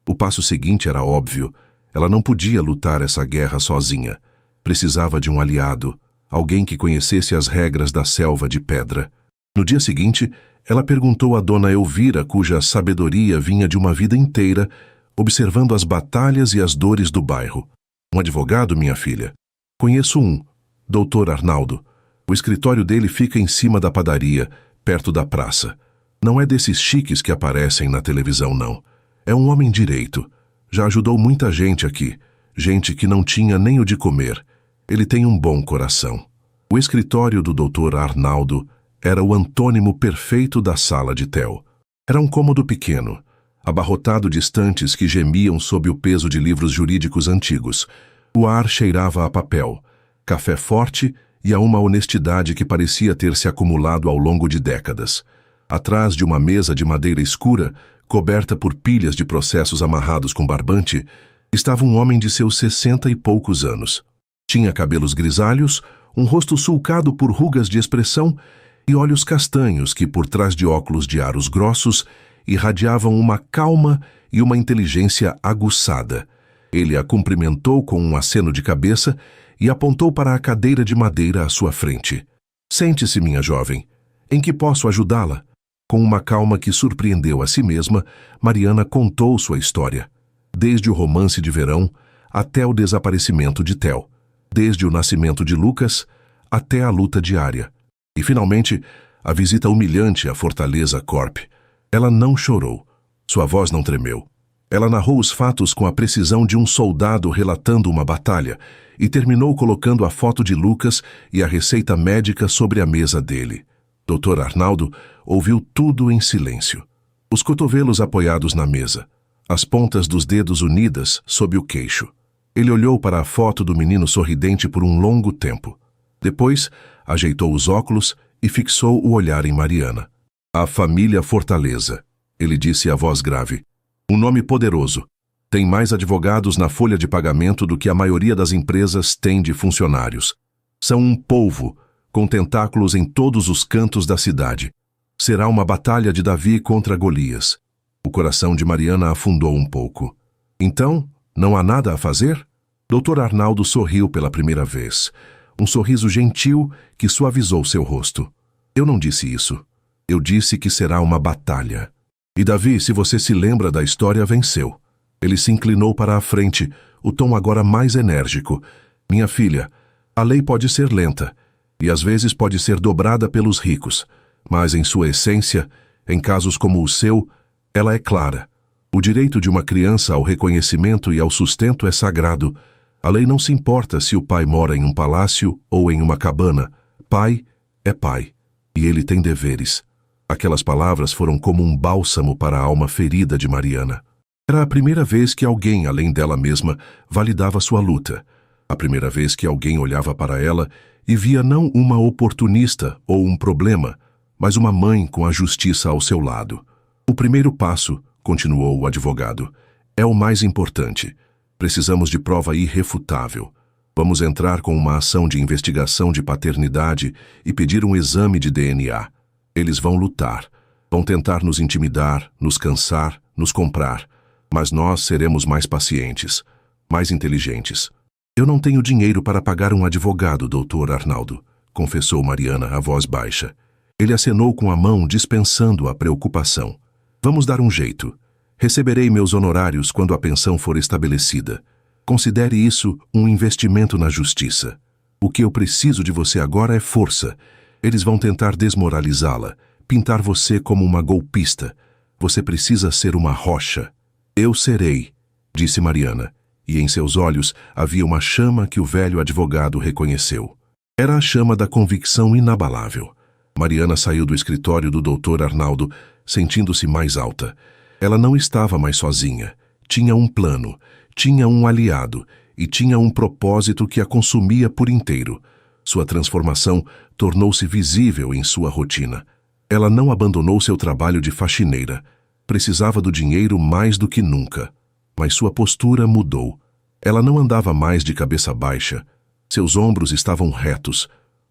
O passo seguinte era óbvio. Ela não podia lutar essa guerra sozinha. Precisava de um aliado, alguém que conhecesse as regras da selva de pedra. No dia seguinte, ela perguntou a Dona Elvira, cuja sabedoria vinha de uma vida inteira, observando as batalhas e as dores do bairro. Um advogado, minha filha? Conheço um, Dr. Arnaldo. O escritório dele fica em cima da padaria, perto da praça. Não é desses chiques que aparecem na televisão, não. É um homem direito. Já ajudou muita gente aqui. Gente que não tinha nem o de comer. Ele tem um bom coração. O escritório do Dr. Arnaldo era o antônimo perfeito da sala de Theo. Era um cômodo pequeno, abarrotado de estantes que gemiam sob o peso de livros jurídicos antigos. O ar cheirava a papel, café forte e a uma honestidade que parecia ter se acumulado ao longo de décadas. Atrás de uma mesa de madeira escura, coberta por pilhas de processos amarrados com barbante, estava um homem de seus 60 e poucos anos. Tinha cabelos grisalhos, um rosto sulcado por rugas de expressão e olhos castanhos que, por trás de óculos de aros grossos, irradiavam uma calma e uma inteligência aguçada. Ele a cumprimentou com um aceno de cabeça e apontou para a cadeira de madeira à sua frente. Sente-se, minha jovem. Em que posso ajudá-la? Com uma calma que surpreendeu a si mesma, Mariana contou sua história. Desde o romance de verão até o desaparecimento de Theo. Desde o nascimento de Lucas até a luta diária. E, finalmente, a visita humilhante à Fortaleza Corp. Ela não chorou. Sua voz não tremeu. Ela narrou os fatos com a precisão de um soldado relatando uma batalha e terminou colocando a foto de Lucas e a receita médica sobre a mesa dele. Dr. Arnaldo ouviu tudo em silêncio. Os cotovelos apoiados na mesa, as pontas dos dedos unidas sob o queixo. Ele olhou para a foto do menino sorridente por um longo tempo. Depois, ajeitou os óculos e fixou o olhar em Mariana. A família Fortaleza, ele disse a voz grave. Um nome poderoso. Tem mais advogados na folha de pagamento do que a maioria das empresas tem de funcionários. São um polvo, com tentáculos em todos os cantos da cidade. Será uma batalha de Davi contra Golias. O coração de Mariana afundou um pouco. Então, não há nada a fazer? Dr. Arnaldo sorriu pela primeira vez. Um sorriso gentil que suavizou seu rosto. Eu não disse isso. Eu disse que será uma batalha. E Davi, se você se lembra da história, venceu. Ele se inclinou para a frente, o tom agora mais enérgico. Minha filha, a lei pode ser lenta, e às vezes pode ser dobrada pelos ricos, mas em sua essência, em casos como o seu, ela é clara. O direito de uma criança ao reconhecimento e ao sustento é sagrado. A lei não se importa se o pai mora em um palácio ou em uma cabana. Pai é pai, e ele tem deveres. Aquelas palavras foram como um bálsamo para a alma ferida de Mariana. Era a primeira vez que alguém, além dela mesma, validava sua luta. A primeira vez que alguém olhava para ela e via não uma oportunista ou um problema, mas uma mãe com a justiça ao seu lado. O primeiro passo, continuou o advogado, é o mais importante. Precisamos de prova irrefutável. Vamos entrar com uma ação de investigação de paternidade e pedir um exame de DNA. Eles vão lutar, vão tentar nos intimidar, nos cansar, nos comprar, mas nós seremos mais pacientes, mais inteligentes. Eu não tenho dinheiro para pagar um advogado, Dr. Arnaldo, confessou Mariana a voz baixa. Ele acenou com a mão, dispensando a preocupação. Vamos dar um jeito. Receberei meus honorários quando a pensão for estabelecida. Considere isso um investimento na justiça. O que eu preciso de você agora é força. Eles vão tentar desmoralizá-la, pintar você como uma golpista. Você precisa ser uma rocha. Eu serei, disse Mariana, e em seus olhos havia uma chama que o velho advogado reconheceu. Era a chama da convicção inabalável. Mariana saiu do escritório do Dr. Arnaldo, sentindo-se mais alta. Ela não estava mais sozinha. Tinha um plano, tinha um aliado e tinha um propósito que a consumia por inteiro. Sua transformação tornou-se visível em sua rotina. Ela não abandonou seu trabalho de faxineira. Precisava do dinheiro mais do que nunca. Mas sua postura mudou. Ela não andava mais de cabeça baixa. Seus ombros estavam retos.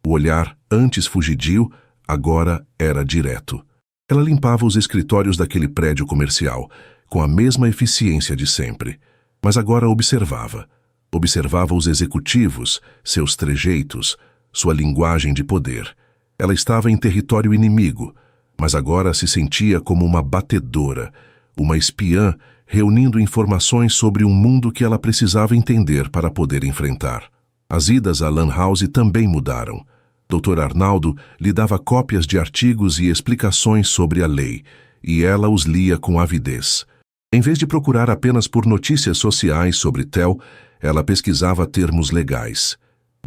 O olhar, antes fugidio, agora era direto. Ela limpava os escritórios daquele prédio comercial, com a mesma eficiência de sempre. Mas agora observava. Observava os executivos, seus trejeitos, sua linguagem de poder. Ela estava em território inimigo, mas agora se sentia como uma batedora, uma espiã reunindo informações sobre um mundo que ela precisava entender para poder enfrentar. As idas à Lan House também mudaram. Dr. Arnaldo lhe dava cópias de artigos e explicações sobre a lei, e ela os lia com avidez. Em vez de procurar apenas por notícias sociais sobre Theo, ela pesquisava termos legais.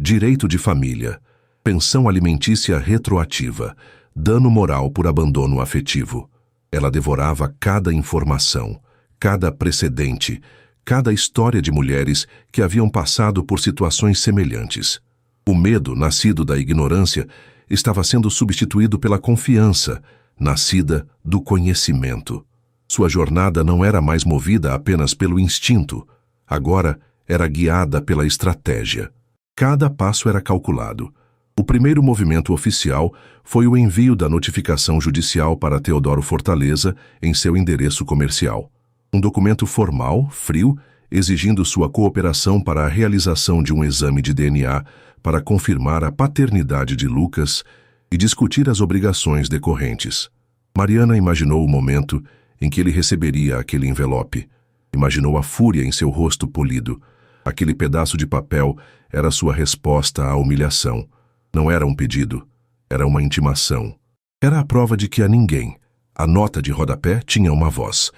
Direito de família, pensão alimentícia retroativa, dano moral por abandono afetivo. Ela devorava cada informação, cada precedente, cada história de mulheres que haviam passado por situações semelhantes. O medo, nascido da ignorância, estava sendo substituído pela confiança, nascida do conhecimento. Sua jornada não era mais movida apenas pelo instinto, agora era guiada pela estratégia. Cada passo era calculado. O primeiro movimento oficial foi o envio da notificação judicial para Teodoro Fortaleza em seu endereço comercial. Um documento formal, frio, exigindo sua cooperação para a realização de um exame de DNA para confirmar a paternidade de Lucas e discutir as obrigações decorrentes. Mariana imaginou o momento em que ele receberia aquele envelope. Imaginou a fúria em seu rosto polido. Aquele pedaço de papel era sua resposta à humilhação. Não era um pedido, era uma intimação. Era a prova de que a ninguém, a nota de rodapé tinha uma voz,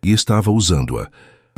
e estava usando-a.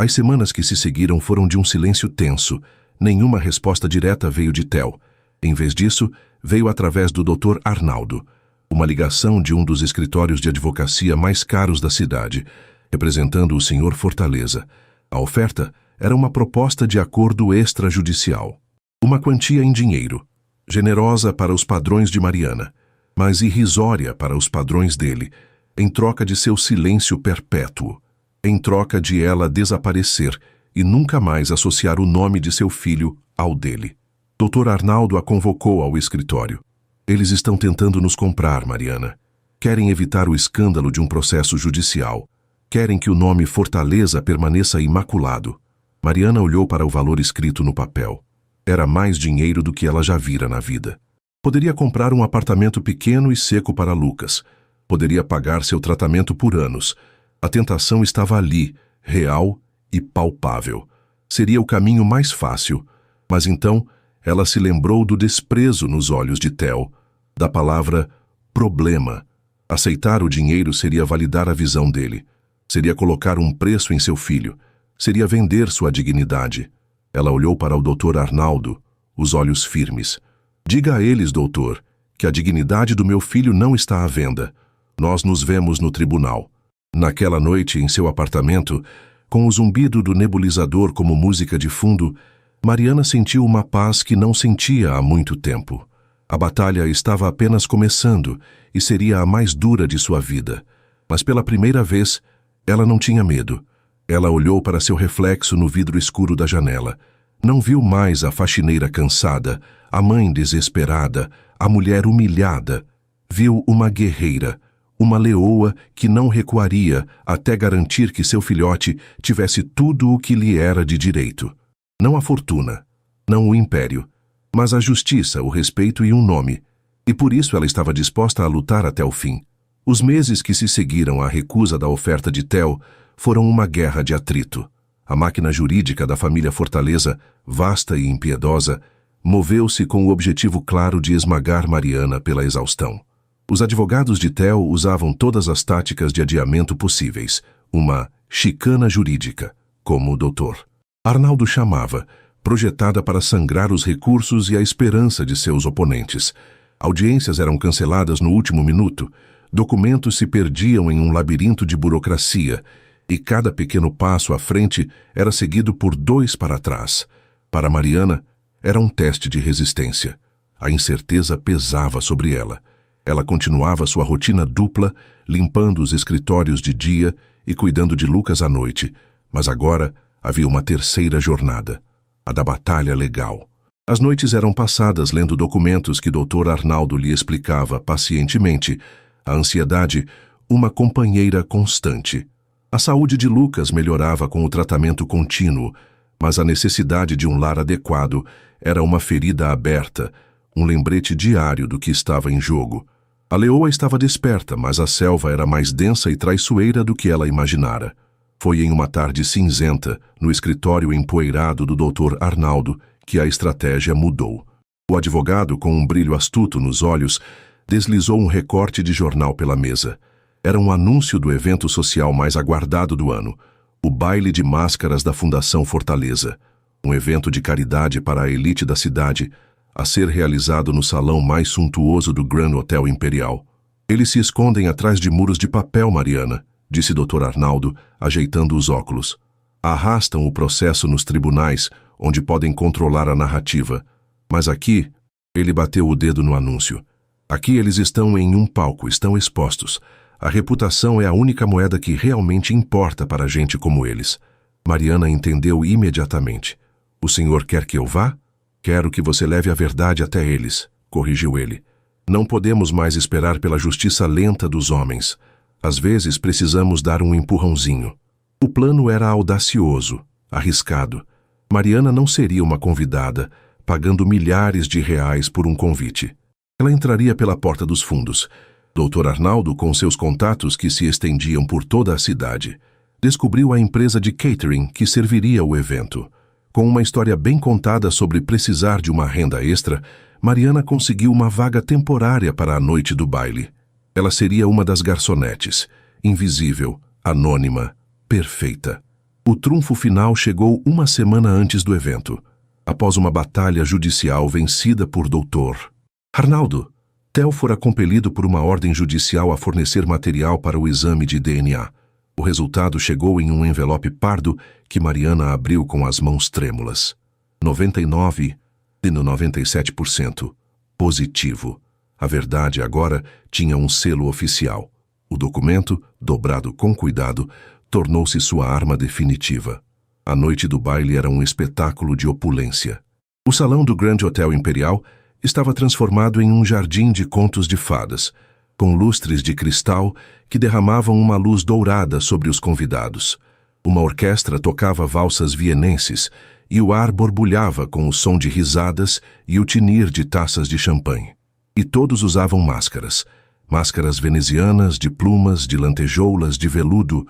As semanas que se seguiram foram de um silêncio tenso. Nenhuma resposta direta veio de Theo. Em vez disso, veio através do Dr. Arnaldo, uma ligação de um dos escritórios de advocacia mais caros da cidade, representando o Sr. Fortaleza. A oferta era uma proposta de acordo extrajudicial. Uma quantia em dinheiro, generosa para os padrões de Mariana, mas irrisória para os padrões dele, em troca de seu silêncio perpétuo, em troca de ela desaparecer e nunca mais associar o nome de seu filho ao dele. Dr. Arnaldo a convocou ao escritório. Eles estão tentando nos comprar, Mariana. Querem evitar o escândalo de um processo judicial. Querem que o nome Fortaleza permaneça imaculado. Mariana olhou para o valor escrito no papel. Era mais dinheiro do que ela já vira na vida. Poderia comprar um apartamento pequeno e seco para Lucas. Poderia pagar seu tratamento por anos. A tentação estava ali, real e palpável. Seria o caminho mais fácil, mas então ela se lembrou do desprezo nos olhos de Theo, da palavra problema. Aceitar o dinheiro seria validar a visão dele, seria colocar um preço em seu filho, seria vender sua dignidade. Ela olhou para o Dr. Arnaldo, os olhos firmes. Diga a eles, doutor, que a dignidade do meu filho não está à venda. Nós nos vemos no tribunal. Naquela noite, em seu apartamento, com o zumbido do nebulizador como música de fundo, Mariana sentiu uma paz que não sentia há muito tempo. A batalha estava apenas começando e seria a mais dura de sua vida. Mas pela primeira vez, ela não tinha medo. Ela olhou para seu reflexo no vidro escuro da janela. Não viu mais a faxineira cansada, a mãe desesperada, a mulher humilhada. Viu uma guerreira, uma leoa que não recuaria até garantir que seu filhote tivesse tudo o que lhe era de direito. Não a fortuna, não o império, mas a justiça, o respeito e um nome. E por isso ela estava disposta a lutar até o fim. Os meses que se seguiram à recusa da oferta de Theo foram uma guerra de atrito. A máquina jurídica da família Fortaleza, vasta e impiedosa, moveu-se com o objetivo claro de esmagar Mariana pela exaustão. Os advogados de Theo usavam todas as táticas de adiamento possíveis, uma chicana jurídica, como o doutor Arnaldo chamava, projetada para sangrar os recursos e a esperança de seus oponentes. Audiências eram canceladas no último minuto, documentos se perdiam em um labirinto de burocracia, e cada pequeno passo à frente era seguido por 2 para trás. Para Mariana, era um teste de resistência. A incerteza pesava sobre ela. Ela continuava sua rotina dupla, limpando os escritórios de dia e cuidando de Lucas à noite, mas agora havia uma terceira jornada, a da batalha legal. As noites eram passadas lendo documentos que Dr. Arnaldo lhe explicava pacientemente. A ansiedade, uma companheira constante. A saúde de Lucas melhorava com o tratamento contínuo, mas a necessidade de um lar adequado era uma ferida aberta, um lembrete diário do que estava em jogo. A leoa estava desperta, mas a selva era mais densa e traiçoeira do que ela imaginara. Foi em uma tarde cinzenta, no escritório empoeirado do Dr. Arnaldo, que a estratégia mudou. O advogado, com um brilho astuto nos olhos, deslizou um recorte de jornal pela mesa. Era um anúncio do evento social mais aguardado do ano, o baile de máscaras da Fundação Fortaleza, um evento de caridade para a elite da cidade, a ser realizado no salão mais suntuoso do Grand Hotel Imperial. Eles se escondem atrás de muros de papel, Mariana, disse Dr. Arnaldo, ajeitando os óculos. Arrastam o processo nos tribunais, onde podem controlar a narrativa. Mas aqui, ele bateu o dedo no anúncio. Aqui eles estão em um palco, estão expostos. A reputação é a única moeda que realmente importa para gente como eles. Mariana entendeu imediatamente. O senhor quer que eu vá? Quero que você leve a verdade até eles, corrigiu ele. Não podemos mais esperar pela justiça lenta dos homens. Às vezes precisamos dar um empurrãozinho. O plano era audacioso, Arriscado. Mariana não seria uma convidada, pagando milhares de reais por um convite. Ela entraria pela porta dos fundos. Dr. Arnaldo, com seus contatos que se estendiam por toda a cidade, descobriu a empresa de catering que serviria o evento. Com uma história bem contada sobre precisar de uma renda extra, Mariana conseguiu uma vaga temporária para a noite do baile. Ela seria uma das garçonetes, invisível, anônima, perfeita. O trunfo final chegou uma semana antes do evento, após uma batalha judicial vencida por Dr. Arnaldo. Theo fora compelido por uma ordem judicial a fornecer material para o exame de DNA. O resultado chegou em um envelope pardo que Mariana abriu com as mãos trêmulas. 97% positivo. A verdade agora tinha um selo oficial. O documento, dobrado com cuidado, tornou-se sua arma definitiva. A noite do baile era um espetáculo de opulência. O salão do Grand Hotel Imperial estava transformado em um jardim de contos de fadas, com lustres de cristal que derramavam uma luz dourada sobre os convidados. Uma orquestra tocava valsas vienenses e o ar borbulhava com o som de risadas e o tinir de taças de champanhe. E todos usavam máscaras. Máscaras venezianas, de plumas, de lantejoulas, de veludo,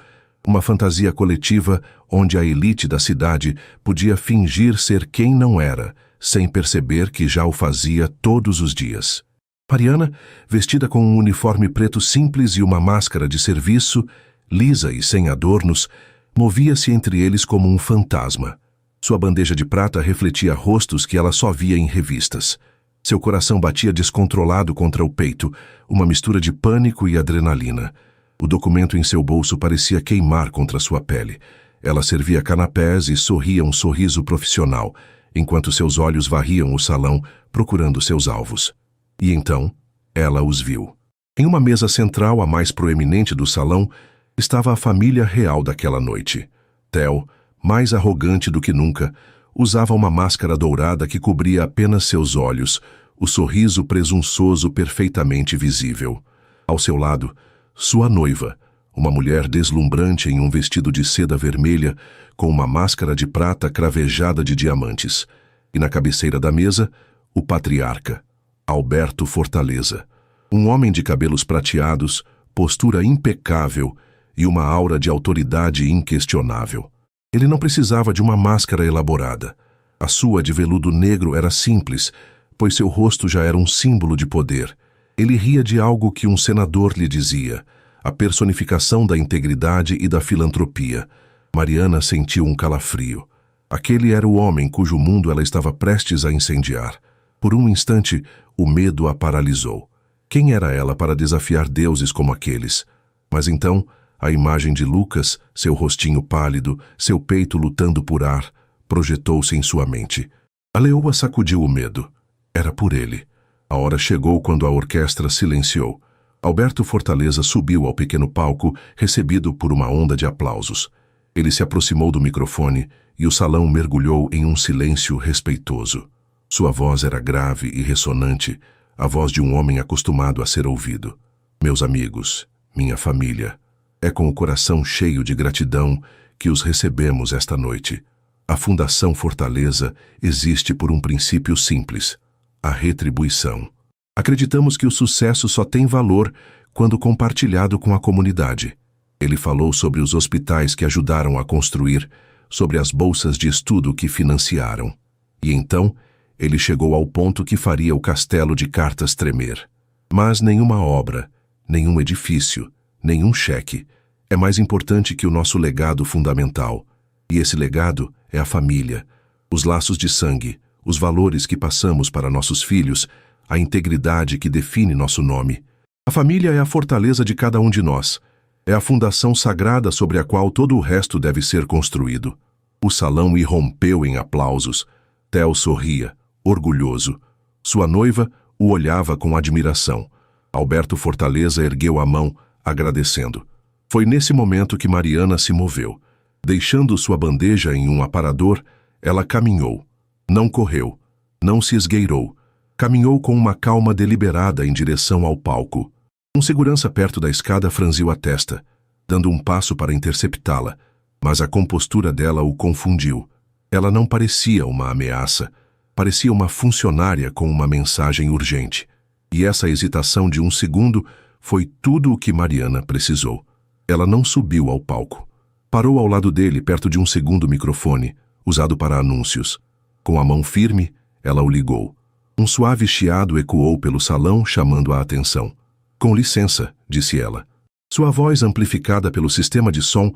uma fantasia coletiva onde a elite da cidade podia fingir ser quem não era, sem perceber que já o fazia todos os dias. Mariana, vestida com um uniforme preto simples e uma máscara de serviço, lisa e sem adornos, movia-se entre eles como um fantasma. Sua bandeja de prata refletia rostos que ela só via em revistas. Seu coração batia descontrolado contra o peito, uma mistura de pânico e adrenalina. O documento em seu bolso parecia queimar contra sua pele. Ela servia canapés e sorria um sorriso profissional, enquanto seus olhos varriam o salão, procurando seus alvos. E então, ela os viu. Em uma mesa central, a mais proeminente do salão, estava a família real daquela noite. Theo, mais arrogante do que nunca, usava uma máscara dourada que cobria apenas seus olhos, o sorriso presunçoso perfeitamente visível. Ao seu lado, sua noiva, uma mulher deslumbrante em um vestido de seda vermelha, com uma máscara de prata cravejada de diamantes. E na cabeceira da mesa, o patriarca, Alberto Fortaleza. Um homem de cabelos prateados, postura impecável e uma aura de autoridade inquestionável. Ele não precisava de uma máscara elaborada. A sua de veludo negro era simples, pois seu rosto já era um símbolo de poder. Ele ria de algo que um senador lhe dizia, a personificação da integridade e da filantropia. Mariana sentiu um calafrio. Aquele era o homem cujo mundo ela estava prestes a incendiar. Por um instante, o medo a paralisou. Quem era ela para desafiar deuses como aqueles? Mas então, a imagem de Lucas, seu rostinho pálido, seu peito lutando por ar, projetou-se em sua mente. A leoa sacudiu o medo. Era por ele. A hora chegou quando a orquestra silenciou. Alberto Fortaleza subiu ao pequeno palco, recebido por uma onda de aplausos. Ele se aproximou do microfone e o salão mergulhou em um silêncio respeitoso. Sua voz era grave e ressonante, a voz de um homem acostumado a ser ouvido. Meus amigos, minha família, é com o coração cheio de gratidão que os recebemos esta noite. A Fundação Fortaleza existe por um princípio simples: a retribuição. Acreditamos que o sucesso só tem valor quando compartilhado com a comunidade. Ele falou sobre os hospitais que ajudaram a construir, sobre as bolsas de estudo que financiaram. E então, ele chegou ao ponto que faria o castelo de cartas tremer. Mas nenhuma obra, nenhum edifício, nenhum cheque é mais importante que o nosso legado fundamental. E esse legado é a família, os laços de sangue, os valores que passamos para nossos filhos, a integridade que define nosso nome. A família é a fortaleza de cada um de nós. É a fundação sagrada sobre a qual todo o resto deve ser construído. O salão irrompeu em aplausos. Theo sorria, orgulhoso. Sua noiva o olhava com admiração. Alberto Fortaleza ergueu a mão, agradecendo. Foi nesse momento que Mariana se moveu. Deixando sua bandeja em um aparador, ela caminhou. Não correu, não se esgueirou. Caminhou com uma calma deliberada em direção ao palco. Um segurança perto da escada franziu a testa, dando um passo para interceptá-la. Mas a compostura dela o confundiu. Ela não parecia uma ameaça, parecia uma funcionária com uma mensagem urgente. E essa hesitação de um segundo foi tudo o que Mariana precisou. Ela não subiu ao palco. Parou ao lado dele, perto de um segundo microfone, usado para anúncios. Com a mão firme, ela o ligou. Um suave chiado ecoou pelo salão, chamando a atenção. "Com licença", disse ela. Sua voz, amplificada pelo sistema de som,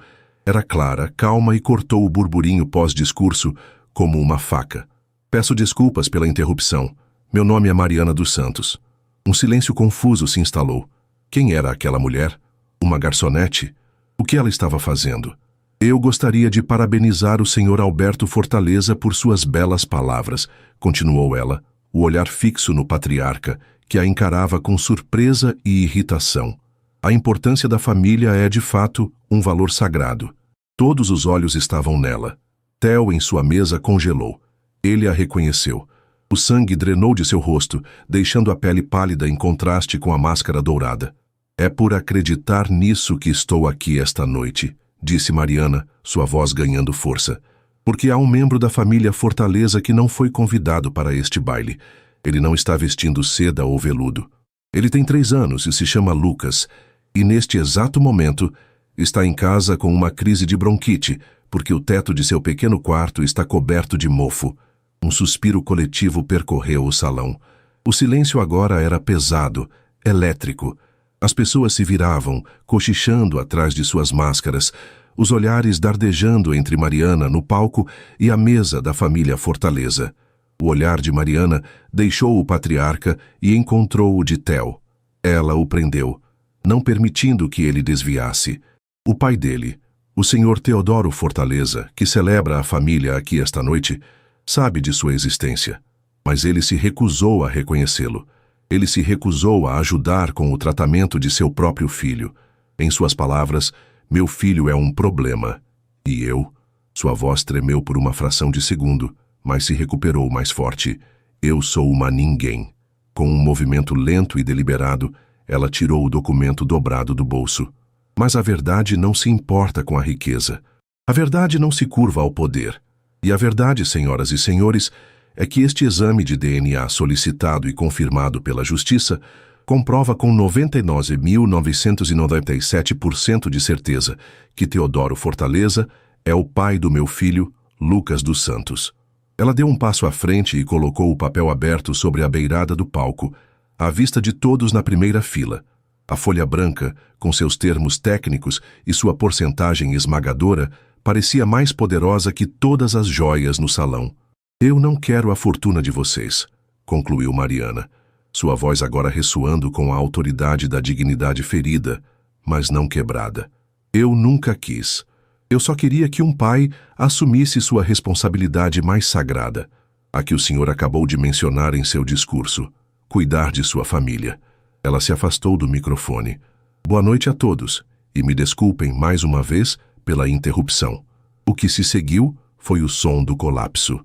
era clara, calma e cortou o burburinho pós-discurso como uma faca. "Peço desculpas pela interrupção. Meu nome é Mariana dos Santos." Um silêncio confuso se instalou. Quem era aquela mulher? Uma garçonete? O que ela estava fazendo? "Eu gostaria de parabenizar o Sr. Alberto Fortaleza por suas belas palavras", continuou ela, o olhar fixo no patriarca, que a encarava com surpresa e irritação. A importância da família é, de fato, um valor sagrado. Todos os olhos estavam nela. Theo, em sua mesa, congelou. Ele a reconheceu. O sangue drenou de seu rosto, deixando a pele pálida em contraste com a máscara dourada. "É por acreditar nisso que estou aqui esta noite", disse Mariana, sua voz ganhando força. "Porque há um membro da família Fortaleza que não foi convidado para este baile. Ele não está vestindo seda ou veludo. Ele tem 3 anos e se chama Lucas, e neste exato momento está em casa com uma crise de bronquite, porque o teto de seu pequeno quarto está coberto de mofo." Um suspiro coletivo percorreu o salão. O silêncio agora era pesado, elétrico. As pessoas se viravam, cochichando atrás de suas máscaras, os olhares dardejando entre Mariana no palco e a mesa da família Fortaleza. O olhar de Mariana deixou o patriarca e encontrou o de Theo. Ela o prendeu, não permitindo que ele desviasse. O pai dele, o Sr. Teodoro Fortaleza, que celebra a família aqui esta noite, sabe de sua existência, mas ele se recusou a reconhecê-lo. Ele se recusou a ajudar com o tratamento de seu próprio filho. Em suas palavras, "Meu filho é um problema. E eu?" Sua voz tremeu por uma fração de segundo, mas se recuperou mais forte. "Eu sou uma ninguém." Com um movimento lento e deliberado, ela tirou o documento dobrado do bolso. Mas a verdade não se importa com a riqueza. A verdade não se curva ao poder. E a verdade, senhoras e senhores, é que este exame de DNA solicitado e confirmado pela Justiça comprova com 99.997% de certeza que Teodoro Fortaleza é o pai do meu filho, Lucas dos Santos. Ela deu um passo à frente e colocou o papel aberto sobre a beirada do palco, à vista de todos na primeira fila. A folha branca, com seus termos técnicos e sua porcentagem esmagadora, parecia mais poderosa que todas as joias no salão. "Eu não quero a fortuna de vocês", concluiu Mariana, sua voz agora ressoando com a autoridade da dignidade ferida, mas não quebrada. "Eu nunca quis. Eu só queria que um pai assumisse sua responsabilidade mais sagrada, a que o senhor acabou de mencionar em seu discurso, cuidar de sua família." Ela se afastou do microfone. "Boa noite a todos, e me desculpem mais uma vez pela interrupção." O que se seguiu foi o som do colapso.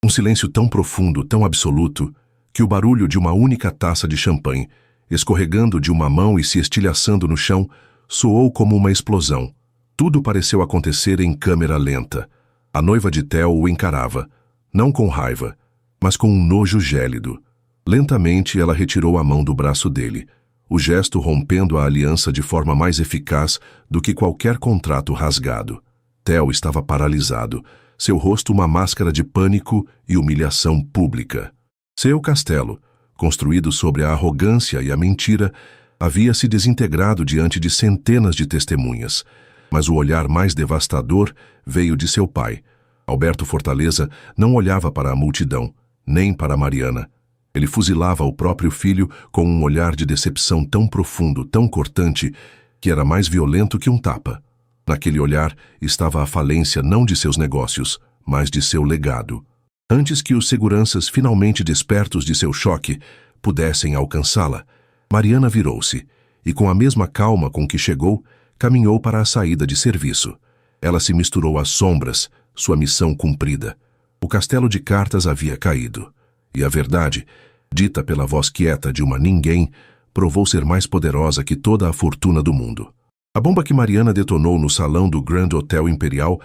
Um silêncio tão profundo, tão absoluto, que o barulho de uma única taça de champanhe, escorregando de uma mão e se estilhaçando no chão, soou como uma explosão. Tudo pareceu acontecer em câmera lenta. A noiva de Theo o encarava, não com raiva, mas com um nojo gélido. Lentamente ela retirou a mão do braço dele, o gesto rompendo a aliança de forma mais eficaz do que qualquer contrato rasgado. Theo estava paralisado, seu rosto uma máscara de pânico e humilhação pública. Seu castelo, construído sobre a arrogância e a mentira, havia se desintegrado diante de centenas de testemunhas. Mas o olhar mais devastador veio de seu pai. Alberto Fortaleza não olhava para a multidão, nem para Mariana. Ele fuzilava o próprio filho com um olhar de decepção tão profundo, tão cortante, que era mais violento que um tapa. Naquele olhar estava a falência não de seus negócios, mas de seu legado. Antes que os seguranças, finalmente despertos de seu choque, pudessem alcançá-la, Mariana virou-se e, com a mesma calma com que chegou, caminhou para a saída de serviço. Ela se misturou às sombras, sua missão cumprida. O castelo de cartas havia caído. E a verdade, dita pela voz quieta de uma ninguém, provou ser mais poderosa que toda a fortuna do mundo. A bomba que Mariana detonou no salão do Grand Hotel Imperial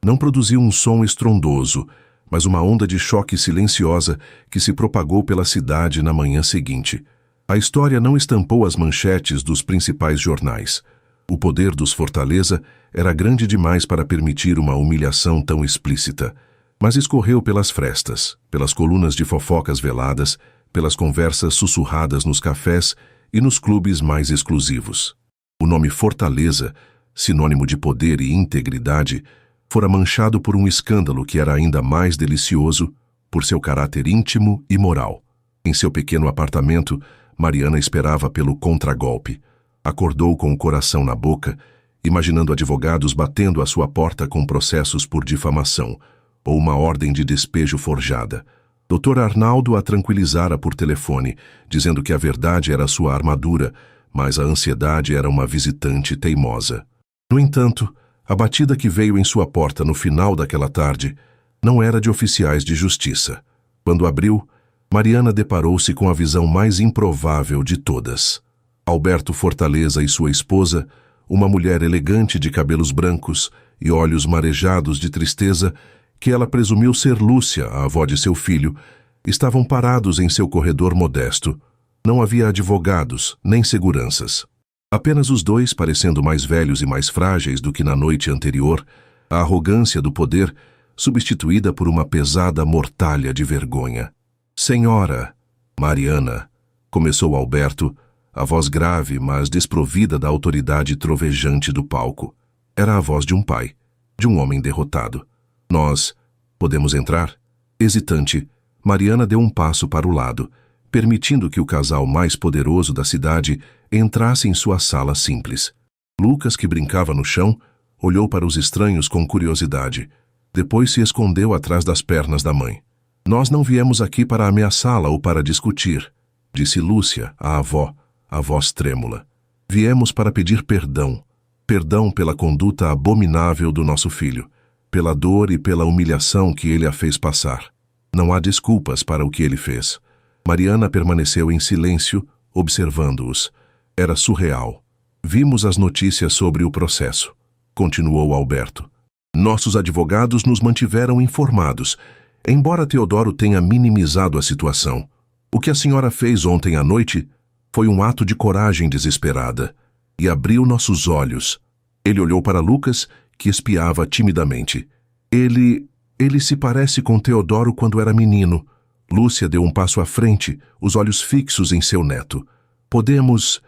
não produziu um som estrondoso, mas uma onda de choque silenciosa que se propagou pela cidade na manhã seguinte. A história não estampou as manchetes dos principais jornais. O poder dos Fortaleza era grande demais para permitir uma humilhação tão explícita, mas escorreu pelas frestas, pelas colunas de fofocas veladas, pelas conversas sussurradas nos cafés e nos clubes mais exclusivos. O nome Fortaleza, sinônimo de poder e integridade, fora manchado por um escândalo que era ainda mais delicioso por seu caráter íntimo e moral. Em seu pequeno apartamento, Mariana esperava pelo contragolpe. Acordou com o coração na boca, imaginando advogados batendo à sua porta com processos por difamação ou uma ordem de despejo forjada. Dr. Arnaldo a tranquilizara por telefone, dizendo que a verdade era sua armadura, mas a ansiedade era uma visitante teimosa. No entanto, a batida que veio em sua porta no final daquela tarde não era de oficiais de justiça. Quando abriu, Mariana deparou-se com a visão mais improvável de todas. Alberto Fortaleza e sua esposa, uma mulher elegante de cabelos brancos e olhos marejados de tristeza, que ela presumiu ser Lúcia, a avó de seu filho, estavam parados em seu corredor modesto. Não havia advogados, nem seguranças. Apenas os dois, parecendo mais velhos e mais frágeis do que na noite anterior, a arrogância do poder, substituída por uma pesada mortalha de vergonha. Senhora, Mariana, começou Alberto, a voz grave, mas desprovida da autoridade trovejante do palco. Era a voz de um pai, de um homem derrotado. Nós podemos entrar? Hesitante, Mariana deu um passo para o lado, permitindo que o casal mais poderoso da cidade entrasse em sua sala simples. Lucas, que brincava no chão, olhou para os estranhos com curiosidade. Depois se escondeu atrás das pernas da mãe. Nós não viemos aqui para ameaçá-la ou para discutir, disse Lúcia, a avó, a voz trêmula. Viemos para pedir perdão. Perdão pela conduta abominável do nosso filho, pela dor e pela humilhação que ele a fez passar. Não há desculpas para o que ele fez. Mariana permaneceu em silêncio, observando-os. Era surreal. Vimos as notícias sobre o processo, continuou Alberto. Nossos advogados nos mantiveram informados, embora Teodoro tenha minimizado a situação. O que a senhora fez ontem à noite foi um ato de coragem desesperada e abriu nossos olhos. Ele olhou para Lucas, que espiava timidamente. Ele se parece com Teodoro quando era menino. Lúcia deu um passo à frente, os olhos fixos em seu neto. Podemos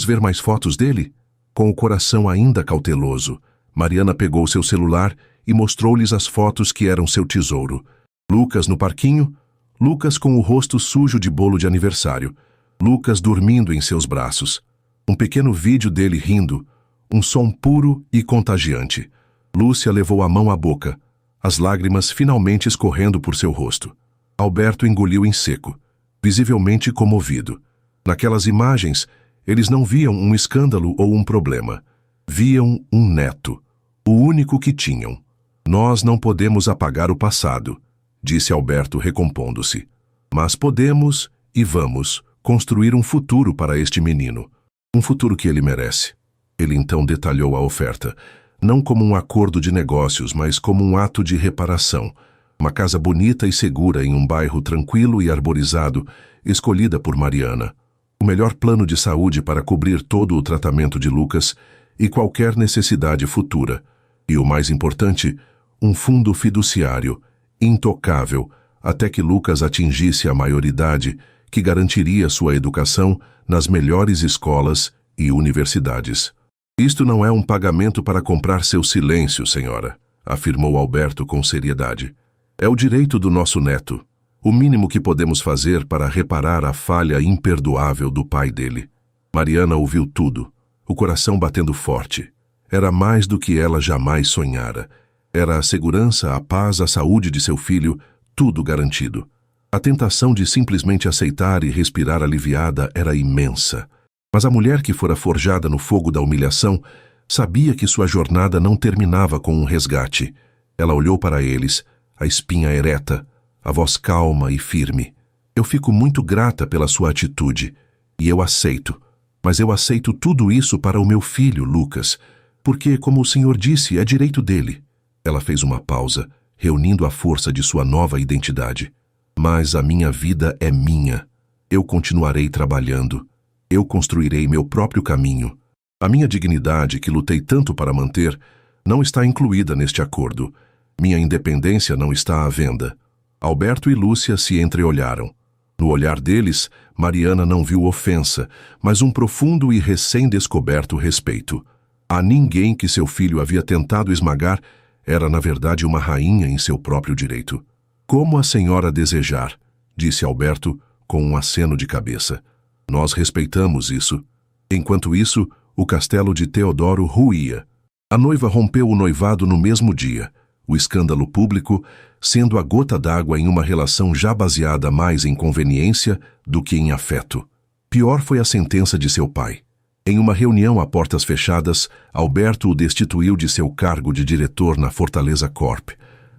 ver mais fotos dele? Com o coração ainda cauteloso, Mariana pegou seu celular e mostrou-lhes as fotos que eram seu tesouro. Lucas no parquinho, Lucas com o rosto sujo de bolo de aniversário, Lucas dormindo em seus braços. Um pequeno vídeo dele rindo, um som puro e contagiante. Lúcia levou a mão à boca, as lágrimas finalmente escorrendo por seu rosto. Alberto engoliu em seco, visivelmente comovido. Naquelas imagens, eles não viam um escândalo ou um problema. Viam um neto, o único que tinham. Nós não podemos apagar o passado, disse Alberto recompondo-se. Mas podemos e vamos construir um futuro para este menino. Um futuro que ele merece. Ele então detalhou a oferta, não como um acordo de negócios, mas como um ato de reparação. Uma casa bonita e segura em um bairro tranquilo e arborizado, escolhida por Mariana. O melhor plano de saúde para cobrir todo o tratamento de Lucas e qualquer necessidade futura. E o mais importante, um fundo fiduciário, intocável, até que Lucas atingisse a maioridade, que garantiria sua educação nas melhores escolas e universidades. Isto não é um pagamento para comprar seu silêncio, senhora, afirmou Alberto com seriedade. É o direito do nosso neto, o mínimo que podemos fazer para reparar a falha imperdoável do pai dele. Mariana ouviu tudo, o coração batendo forte. Era mais do que ela jamais sonhara. Era a segurança, a paz, a saúde de seu filho, tudo garantido. A tentação de simplesmente aceitar e respirar aliviada era imensa. Mas a mulher que fora forjada no fogo da humilhação sabia que sua jornada não terminava com um resgate. Ela olhou para eles, a espinha ereta, a voz calma e firme. Eu fico muito grata pela sua atitude, e eu aceito. Mas eu aceito tudo isso para o meu filho, Lucas, porque, como o senhor disse, é direito dele. Ela fez uma pausa, reunindo a força de sua nova identidade. Mas a minha vida é minha. Eu continuarei trabalhando. Eu construirei meu próprio caminho. A minha dignidade, que lutei tanto para manter, não está incluída neste acordo. Minha independência não está à venda. Alberto e Lúcia se entreolharam. No olhar deles, Mariana não viu ofensa, mas um profundo e recém-descoberto respeito. A ninguém que seu filho havia tentado esmagar era, na verdade, uma rainha em seu próprio direito. Como a senhora desejar, disse Alberto com um aceno de cabeça. Nós respeitamos isso. Enquanto isso, o castelo de Teodoro ruía. A noiva rompeu o noivado no mesmo dia. O escândalo público, sendo a gota d'água em uma relação já baseada mais em conveniência do que em afeto. Pior foi a sentença de seu pai. Em uma reunião a portas fechadas, Alberto o destituiu de seu cargo de diretor na Fortaleza Corp.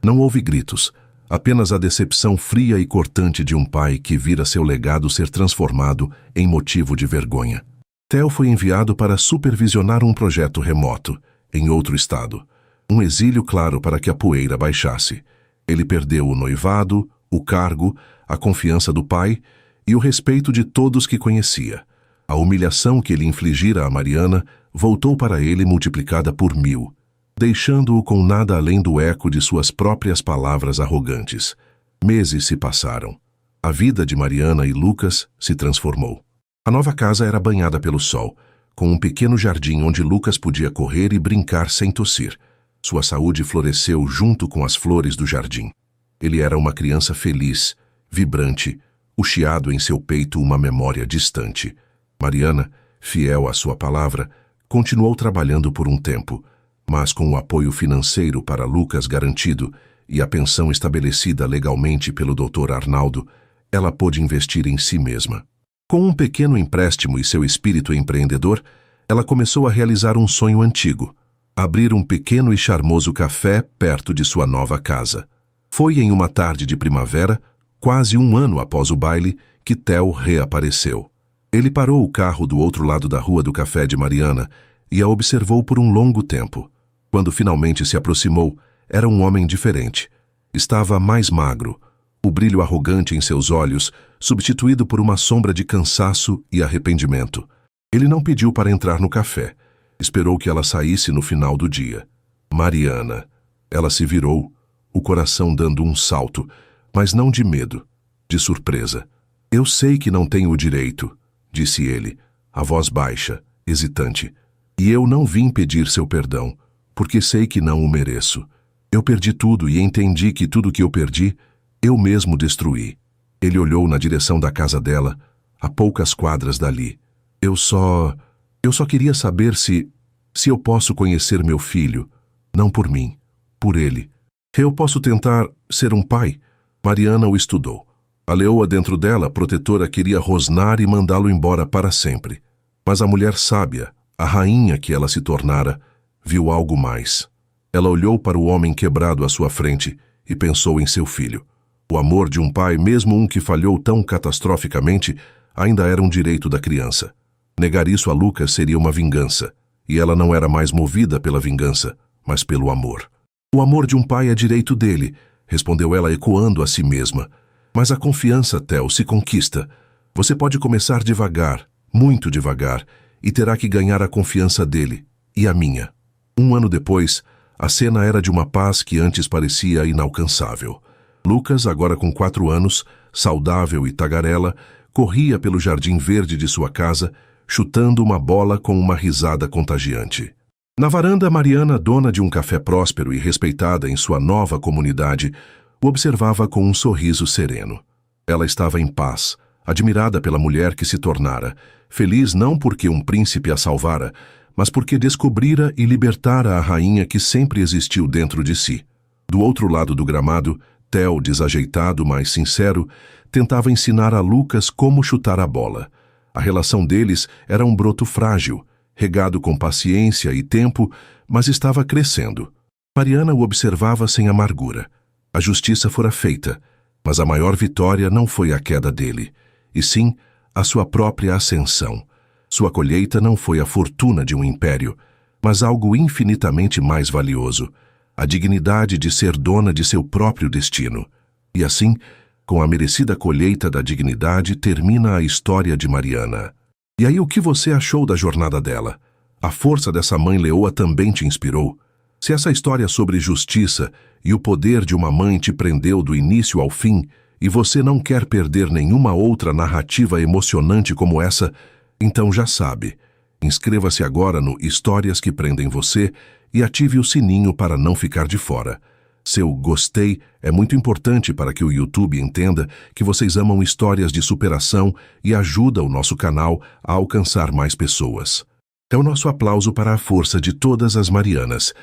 Não houve gritos, apenas a decepção fria e cortante de um pai que vira seu legado ser transformado em motivo de vergonha. Theo foi enviado para supervisionar um projeto remoto, em outro estado. Um exílio claro para que a poeira baixasse. Ele perdeu o noivado, o cargo, a confiança do pai e o respeito de todos que conhecia. A humilhação que ele infligira a Mariana voltou para ele multiplicada por 1000, deixando-o com nada além do eco de suas próprias palavras arrogantes. Meses se passaram. A vida de Mariana e Lucas se transformou. A nova casa era banhada pelo sol, com um pequeno jardim onde Lucas podia correr e brincar sem tossir. Sua saúde floresceu junto com as flores do jardim. Ele era uma criança feliz, vibrante, o chiado em seu peito uma memória distante. Mariana, fiel à sua palavra, continuou trabalhando por um tempo, mas com o apoio financeiro para Lucas garantido e a pensão estabelecida legalmente pelo Dr. Arnaldo, ela pôde investir em si mesma. Com um pequeno empréstimo e seu espírito empreendedor, ela começou a realizar um sonho antigo: abrir um pequeno e charmoso café perto de sua nova casa. Foi em uma tarde de primavera, quase um ano após o baile, que Theo reapareceu. Ele parou o carro do outro lado da rua do café de Mariana e a observou por um longo tempo. Quando finalmente se aproximou, era um homem diferente. Estava mais magro, o brilho arrogante em seus olhos, substituído por uma sombra de cansaço e arrependimento. Ele não pediu para entrar no café. Esperou que ela saísse no final do dia. Mariana. Ela se virou, o coração dando um salto, mas não de medo, de surpresa. Eu sei que não tenho o direito, disse ele, a voz baixa, hesitante. E eu não vim pedir seu perdão, porque sei que não o mereço. Eu perdi tudo e entendi que tudo que eu perdi, eu mesmo destruí. Ele olhou na direção da casa dela, a poucas quadras dali. Eu só queria saber se eu posso conhecer meu filho, não por mim, por ele. Eu posso tentar ser um pai? Mariana o estudou. A leoa dentro dela, protetora, queria rosnar e mandá-lo embora para sempre. Mas a mulher sábia, a rainha que ela se tornara, viu algo mais. Ela olhou para o homem quebrado à sua frente e pensou em seu filho. O amor de um pai, mesmo um que falhou tão catastroficamente, ainda era um direito da criança. Negar isso a Lucas seria uma vingança, e ela não era mais movida pela vingança, mas pelo amor. O amor de um pai é direito dele, respondeu ela ecoando a si mesma. Mas a confiança, Theo, se conquista. Você pode começar devagar, muito devagar, e terá que ganhar a confiança dele, e a minha. 1 ano depois, a cena era de uma paz que antes parecia inalcançável. Lucas, agora com 4 anos, saudável e tagarela, corria pelo jardim verde de sua casa, chutando uma bola com uma risada contagiante. Na varanda, Mariana, dona de um café próspero e respeitada em sua nova comunidade, o observava com um sorriso sereno. Ela estava em paz, admirada pela mulher que se tornara, feliz não porque um príncipe a salvara, mas porque descobrira e libertara a rainha que sempre existiu dentro de si. Do outro lado do gramado, Theo, desajeitado, mas sincero, tentava ensinar a Lucas como chutar a bola. A relação deles era um broto frágil, regado com paciência e tempo, mas estava crescendo. Mariana o observava sem amargura. A justiça fora feita, mas a maior vitória não foi a queda dele, e sim a sua própria ascensão. Sua colheita não foi a fortuna de um império, mas algo infinitamente mais valioso, a dignidade de ser dona de seu próprio destino. E assim, com a merecida colheita da dignidade, termina a história de Mariana. E aí, o que você achou da jornada dela? A força dessa mãe leoa também te inspirou? Se essa história sobre justiça e o poder de uma mãe te prendeu do início ao fim, e você não quer perder nenhuma outra narrativa emocionante como essa, então já sabe. Inscreva-se agora no Histórias que Prendem Você e ative o sininho para não ficar de fora. Seu gostei é muito importante para que o YouTube entenda que vocês amam histórias de superação e ajuda o nosso canal a alcançar mais pessoas. É o nosso aplauso para a força de todas as Marianas.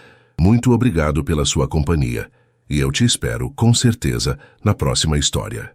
Muito obrigado pela sua companhia. E eu te espero, com certeza, na próxima história.